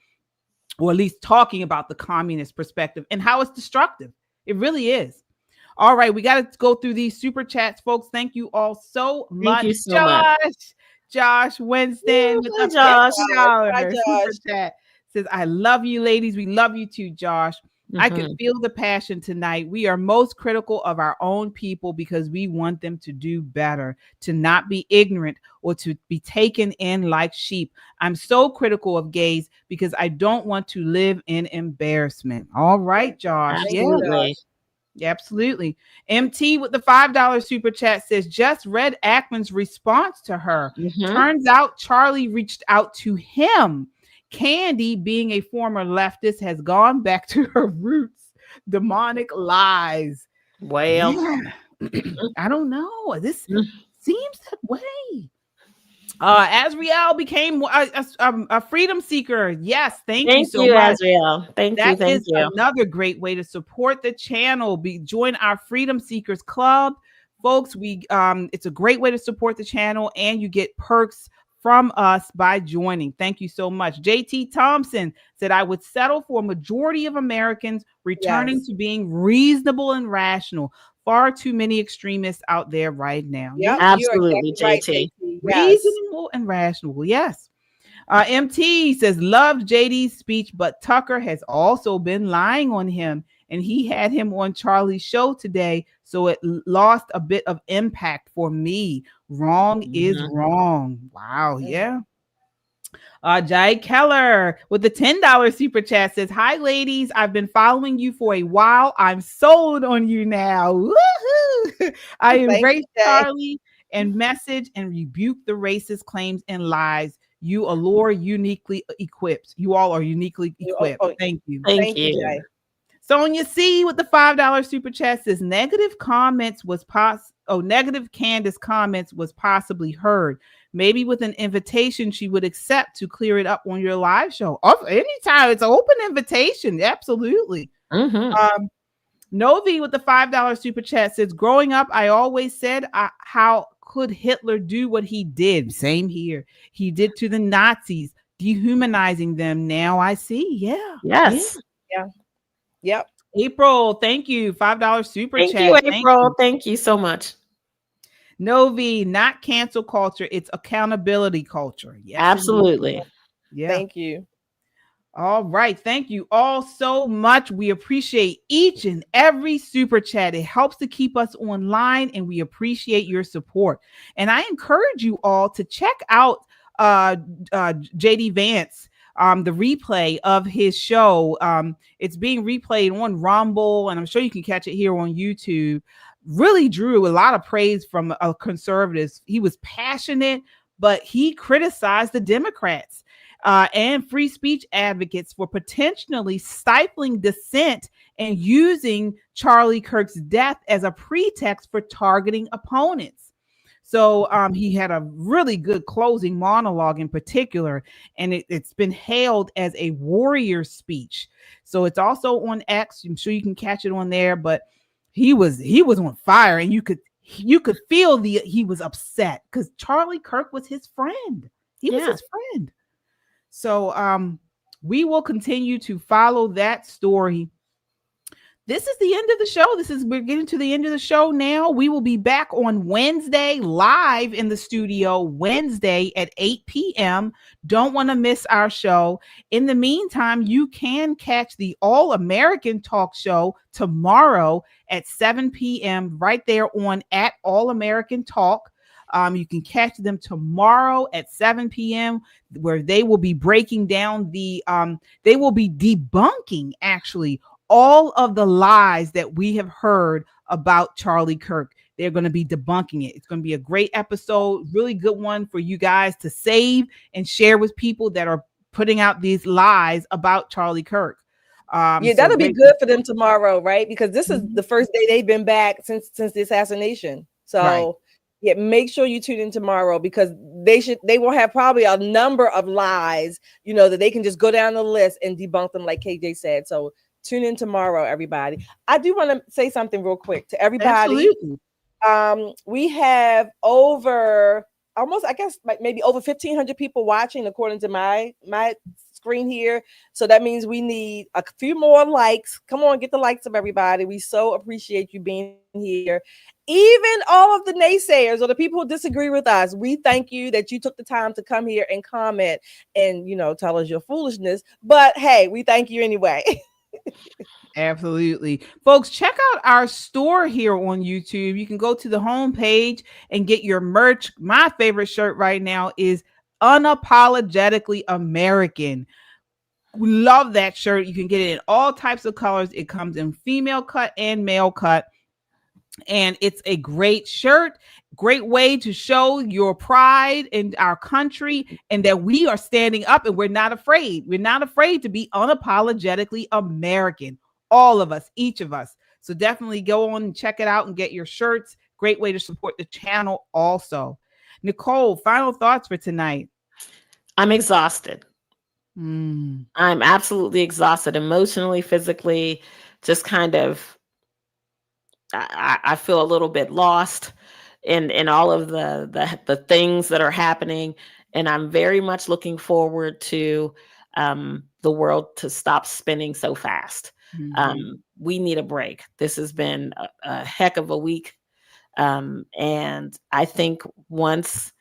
or at least talking about the communist perspective and how it's destructive. It really is. All right, we got to go through these super chats, folks. Thank you all so much. Thank you so much. Josh Winston with the Josh. $50 super chat says, I love you, ladies. We love you too, Josh. I can feel the passion tonight. We are most critical of our own people because we want them to do better, to not be ignorant or to be taken in like sheep. I'm so critical of gays because I don't want to live in embarrassment. All right, Josh. Absolutely. Yeah, absolutely. MT with the $5 super chat says, just read Ackman's response to her. Turns out Charlie reached out to him. Candy, being a former leftist, has gone back to her roots. Demonic lies. Well, I don't know. This seems that way. Azriel became a freedom seeker. Yes, thank you so much, Azriel. Thank you. That is another great way to support the channel. Join our Freedom Seekers Club, folks. It's a great way to support the channel, and you get perks from us by joining. Thank you so much. JT Thompson said, I would settle for a majority of Americans returning to being reasonable and rational. Far too many extremists out there right now. Yep, absolutely, exactly JT. right, Reasonable and rational. Yes. MT says, loved JD's speech, but Tucker has also been lying on him, and he had him on Charlie's show today, so it lost a bit of impact for me. Wrong is wrong. Wow. Yeah. Jai Keller with the $10 super chat says, hi, ladies. I've been following you for a while. I'm sold on you now. Woohoo! I embrace Charlie and message and rebuke the racist claims and lies. You allure uniquely equipped. You all are uniquely equipped. Thank you. Thank you. Jay. Sonia C with the $5 super chat says, negative Candace comments was possibly heard. Maybe with an invitation she would accept to clear it up on your live show. Anytime, it's an open invitation. Absolutely. Novi with the $5 super chat says, growing up, I always said, how could Hitler do what he did? Same here. He did to the Nazis, dehumanizing them. Now I see. Yeah. Yes. Yeah. Yep. April, thank you. $5 super chat. Thank you, April. Thank you so much. Novi, not cancel culture. It's accountability culture. Yes, absolutely. Yeah. Thank you. All right. Thank you all so much. We appreciate each and every super chat. It helps to keep us online, and we appreciate your support. And I encourage you all to check out JD Vance, the replay of his show. It's being replayed on Rumble, and I'm sure you can catch it here on YouTube. Really drew a lot of praise from conservatives. He was passionate, but he criticized the Democrats and free speech advocates for potentially stifling dissent and using Charlie Kirk's death as a pretext for targeting opponents. So he had a really good closing monologue in particular, and it's been hailed as a warrior speech. So it's also on X. I'm sure you can catch it on there, but he was on fire, and you could feel he was upset because Charlie Kirk was his friend. He was his friend. So we will continue to follow that story. This is the end of the show. We're getting to the end of the show now. We will be back on Wednesday live in the studio Wednesday at 8 p.m. Don't want to miss our show. In the meantime, you can catch the All American Talk Show tomorrow at 7 p.m. right there on at All American Talk. You can catch them tomorrow at 7 p.m. where they will be breaking down they will be debunking actually all of the lies that we have heard about Charlie Kirk. They're going to be debunking it. It's going to be a great episode, really good one for you guys to save and share with people that are putting out these lies about Charlie Kirk. That'll be good for them tomorrow, right? Because this is the first day they've been back since the assassination. So right. Yeah, make sure you tune in tomorrow because they will have probably a number of lies, that they can just go down the list and debunk them, like KJ said. So tune in tomorrow, everybody. I do want to say something real quick to everybody. Absolutely. We have over almost, I guess, maybe over 1,500 people watching, according to my screen here. So that means we need a few more likes. Come on, get the likes of everybody. We so appreciate you being here. Even all of the naysayers or the people who disagree with us, we thank you that you took the time to come here and comment and, tell us your foolishness. But hey, we thank you anyway. Absolutely. Folks, check out our store here on YouTube. You can go to the homepage and get your merch. My favorite shirt right now is Unapologetically American. We love that shirt. You can get it in all types of colors. It comes in female cut and male cut. And it's a great shirt, great way to show your pride in our country and that we are standing up and we're not afraid. We're not afraid to be unapologetically American. All of us, each of us. So definitely go on and check it out and get your shirts. Great way to support the channel also. Nicole, final thoughts for tonight. I'm exhausted. I'm absolutely exhausted emotionally, physically, just kind of I feel a little bit lost in all of the things that are happening. And I'm very much looking forward to the world to stop spinning so fast. We need a break. This has been a heck of a week. And I think once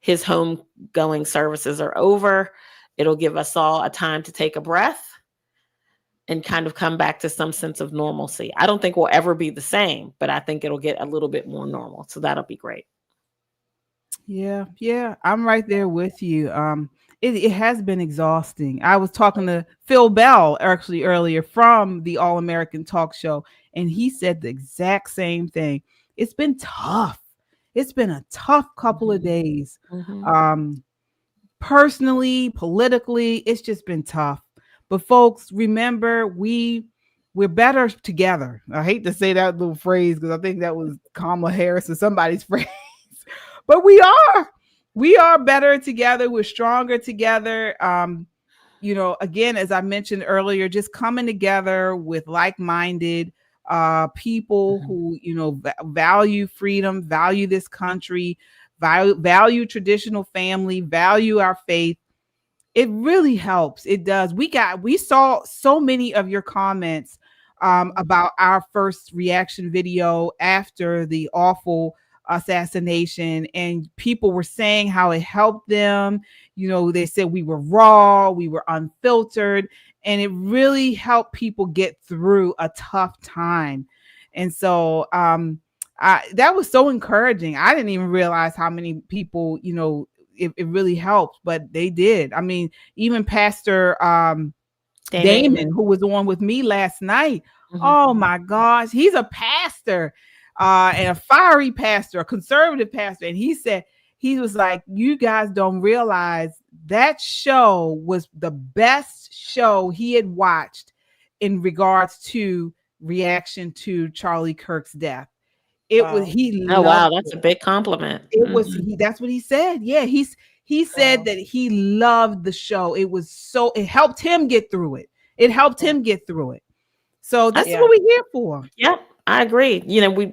his homegoing services are over, it'll give us all a time to take a breath and kind of come back to some sense of normalcy. I don't think we'll ever be the same, but I think it'll get a little bit more normal. So that'll be great. Yeah, I'm right there with you. It has been exhausting. I was talking to Phil Bell actually earlier from the All American Talk Show, and he said the exact same thing. It's been tough. It's been a tough couple of days. Personally, politically, it's just been tough. But folks, remember, we're better together. I hate to say that little phrase because I think that was Kamala Harris or somebody's phrase. But we are better together. We're stronger together. Again, as I mentioned earlier, just coming together with like-minded people who, value freedom, value this country, value traditional family, value our faith. It really helps. It does. We saw so many of your comments about our first reaction video after the awful assassination, and people were saying how it helped them. They said we were raw, we were unfiltered, and it really helped people get through a tough time. And so that was so encouraging. I didn't even realize how many people, it really helped, but they did. I mean, even Pastor Damon, who was on with me last night. Oh my gosh, he's a pastor. And a fiery pastor, a conservative pastor. And he was like, you guys don't realize that show was the best show he had watched in regards to reaction to Charlie Kirk's death. Wow, that's a big compliment. That's what he said. Yeah, he said that he loved the show. It helped him get through it. So that's what we're here for. Yep. I agree.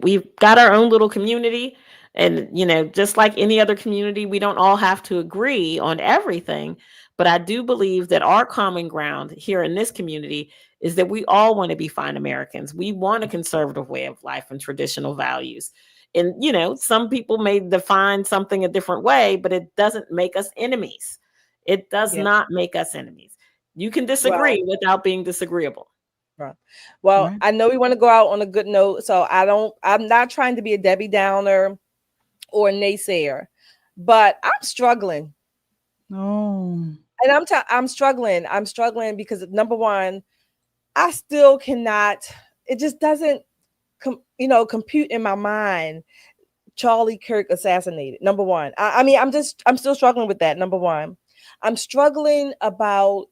We've got our own little community, and, just like any other community, we don't all have to agree on everything. But I do believe that our common ground here in this community is that we all want to be fine Americans. We want a conservative way of life and traditional values. And, some people may define something a different way, but it doesn't make us enemies. It does not make us enemies. You can disagree without being disagreeable. Right. Well, I know we want to go out on a good note, so I'm not trying to be a Debbie Downer or a naysayer, but I'm struggling. And I'm struggling. I'm struggling because, number one, I still cannot. It just doesn't, compute in my mind. Charlie Kirk assassinated. Number one. I'm still struggling with that. Number one, I'm struggling about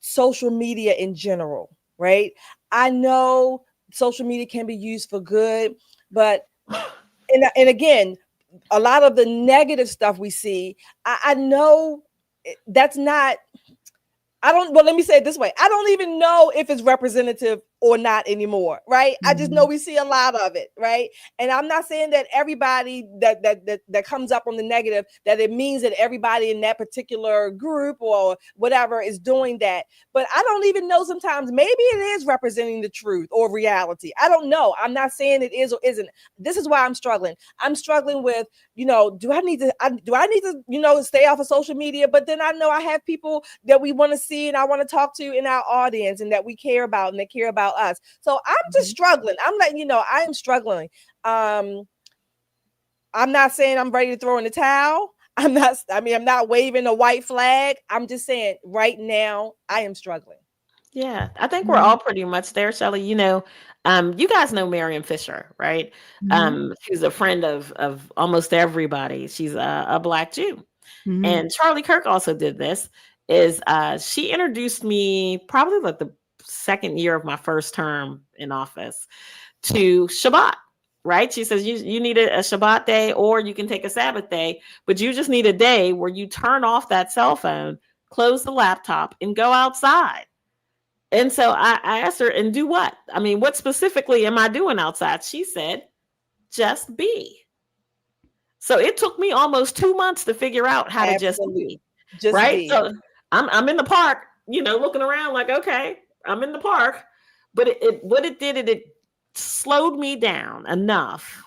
social media in general. Right. I know social media can be used for good, but and again, a lot of the negative stuff we see, I know that's not. Let me say it this way. I don't even know if it's representative or not anymore, right? I just know we see a lot of it, right? And I'm not saying that everybody that comes up on the negative, that it means that everybody in that particular group or whatever is doing that. But I don't even know sometimes, maybe it is representing the truth or reality. I don't know. I'm not saying it is or isn't. This is why I'm struggling. I'm struggling with, do I need to, stay off of social media? But then I know I have people that we want to see and I want to talk to in our audience and that we care about and they care about us. So I'm just struggling. I'm letting you know I am struggling. I'm not saying I'm ready to throw in the towel. I'm not waving a white flag. I'm just saying right now I am struggling. Yeah, I think we're all pretty much there, Shelley. You guys know Miriam Fisher, right? She's a friend of almost everybody. She's a Black Jew. And Charlie Kirk also did this. She introduced me probably like the second year of my first term in office to Shabbat, right? She says you need a Shabbat day or you can take a Sabbath day, but you just need a day where you turn off that cell phone, close the laptop, and go outside. And so I asked her, and do what? What specifically am I doing outside? She said, just be. So it took me almost 2 months to figure out how to just be. Right. So I'm in the park, looking around like, okay, I'm in the park. But it slowed me down enough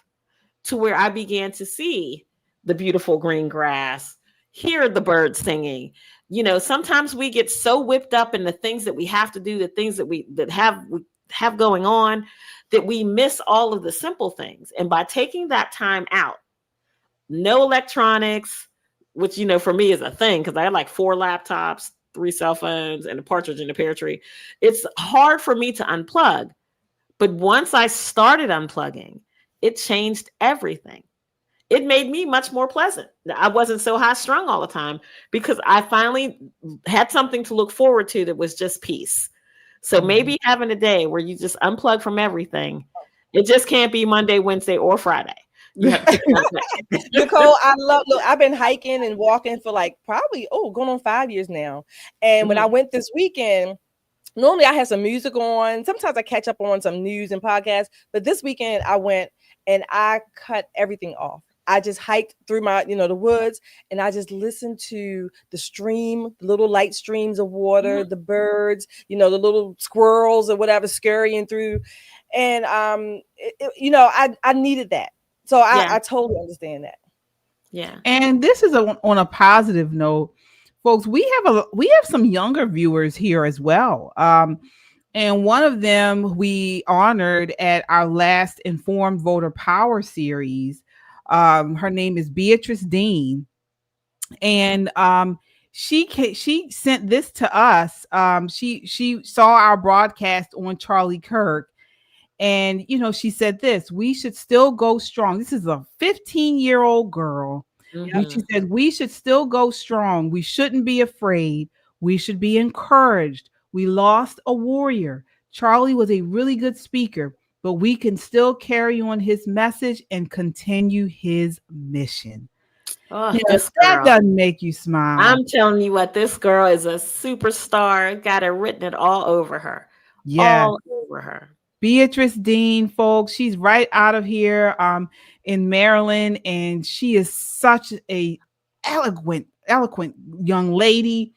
to where I began to see the beautiful green grass, hear the birds singing. Sometimes we get so whipped up in the things that we have to do, the things that we have going on, that we miss all of the simple things. And by taking that time out, no electronics, which, for me is a thing because I had like 4 laptops, 3 cell phones, and a partridge in a pear tree. It's hard for me to unplug. But once I started unplugging, it changed everything. It made me much more pleasant. I wasn't so high strung all the time because I finally had something to look forward to that was just peace. So maybe having a day where you just unplug from everything. It just can't be Monday, Wednesday, or Friday. You have to Nicole, I've been hiking and walking for like probably going on 5 years now. And when I went this weekend, normally I have some music on. Sometimes I catch up on some news and podcasts, but this weekend I went and I cut everything off. I just hiked through my, the woods, and I just listened to the stream, the little light streams of water, the birds, the little squirrels or whatever scurrying through. And, I needed that. So I totally understand that. Yeah. And this is on a positive note, folks. We have some younger viewers here as well. And one of them we honored at our last Informed Voter Power series. Her name is Beatrice Dean, and she sent this to us. She saw our broadcast on Charlie Kirk, and she said this: we should still go strong. This is a 15-year-old girl. And she said we should still go strong. We shouldn't be afraid. We should be encouraged. We lost a warrior. Charlie was a really good speaker, but we can still carry on his message and continue his mission. Oh, that doesn't make you smile. I'm telling you what, this girl is a superstar. Got it written all over her. Yeah. All over her. Beatrice Dean, folks, she's right out of here in Maryland, and she is such a eloquent young lady.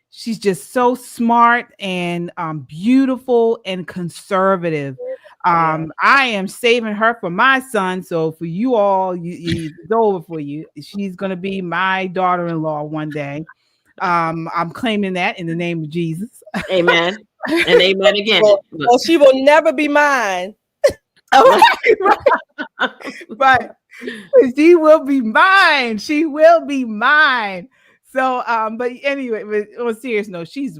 She's just so smart and beautiful and conservative. I am saving her for my son. So for you all, it's over for you. She's going to be my daughter-in-law one day. I'm claiming that in the name of Jesus. Amen. And amen again. Well, she will never be mine. Right. She will be mine. She will be mine. So, but anyway, but on a serious note, she's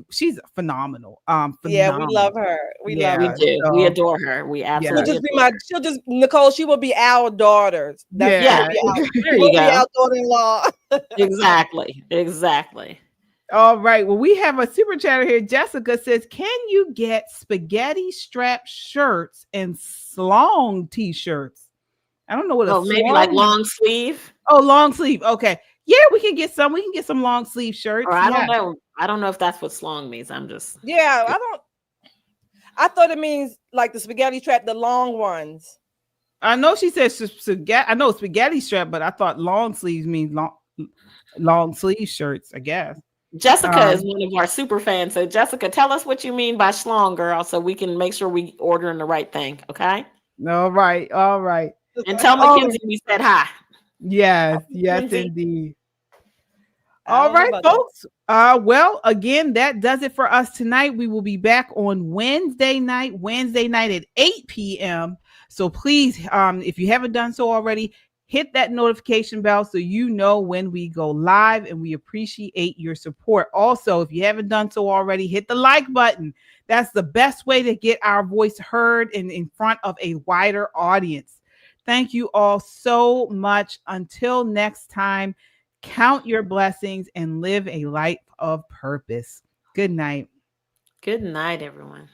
phenomenal. Yeah, we love her. We love her. We do. We adore her. We absolutely. Nicole. She will be our daughters. There you go. Our daughter-in-law. Exactly. All right. Well, we have a super chatter here. Jessica says, "Can you get spaghetti strap shirts and slong t-shirts?" I don't know what maybe like long sleeve. Oh, long sleeve. Okay. Yeah, we can get some. We can get some long sleeve shirts. Or I don't know. I don't know if that's what slong means. I'm just. Yeah, I thought it means like the spaghetti strap, the long ones. I know she says spaghetti. I know spaghetti strap, but I thought long sleeves means long sleeve shirts. I guess. Jessica is one of our super fans. So Jessica, tell us what you mean by schlong, girl, so we can make sure we ordering the right thing. Okay. All right. And tell Mackenzie we said hi. Yes, indeed. All right, folks. Well, again, that does it for us tonight. We will be back on Wednesday night at 8 p.m. So please, if you haven't done so already, hit that notification bell so you know when we go live, and we appreciate your support. Also, if you haven't done so already, hit the like button. That's the best way to get our voice heard and in front of a wider audience. Thank you all so much. Until next time, count your blessings and live a life of purpose. Good night. Good night, everyone.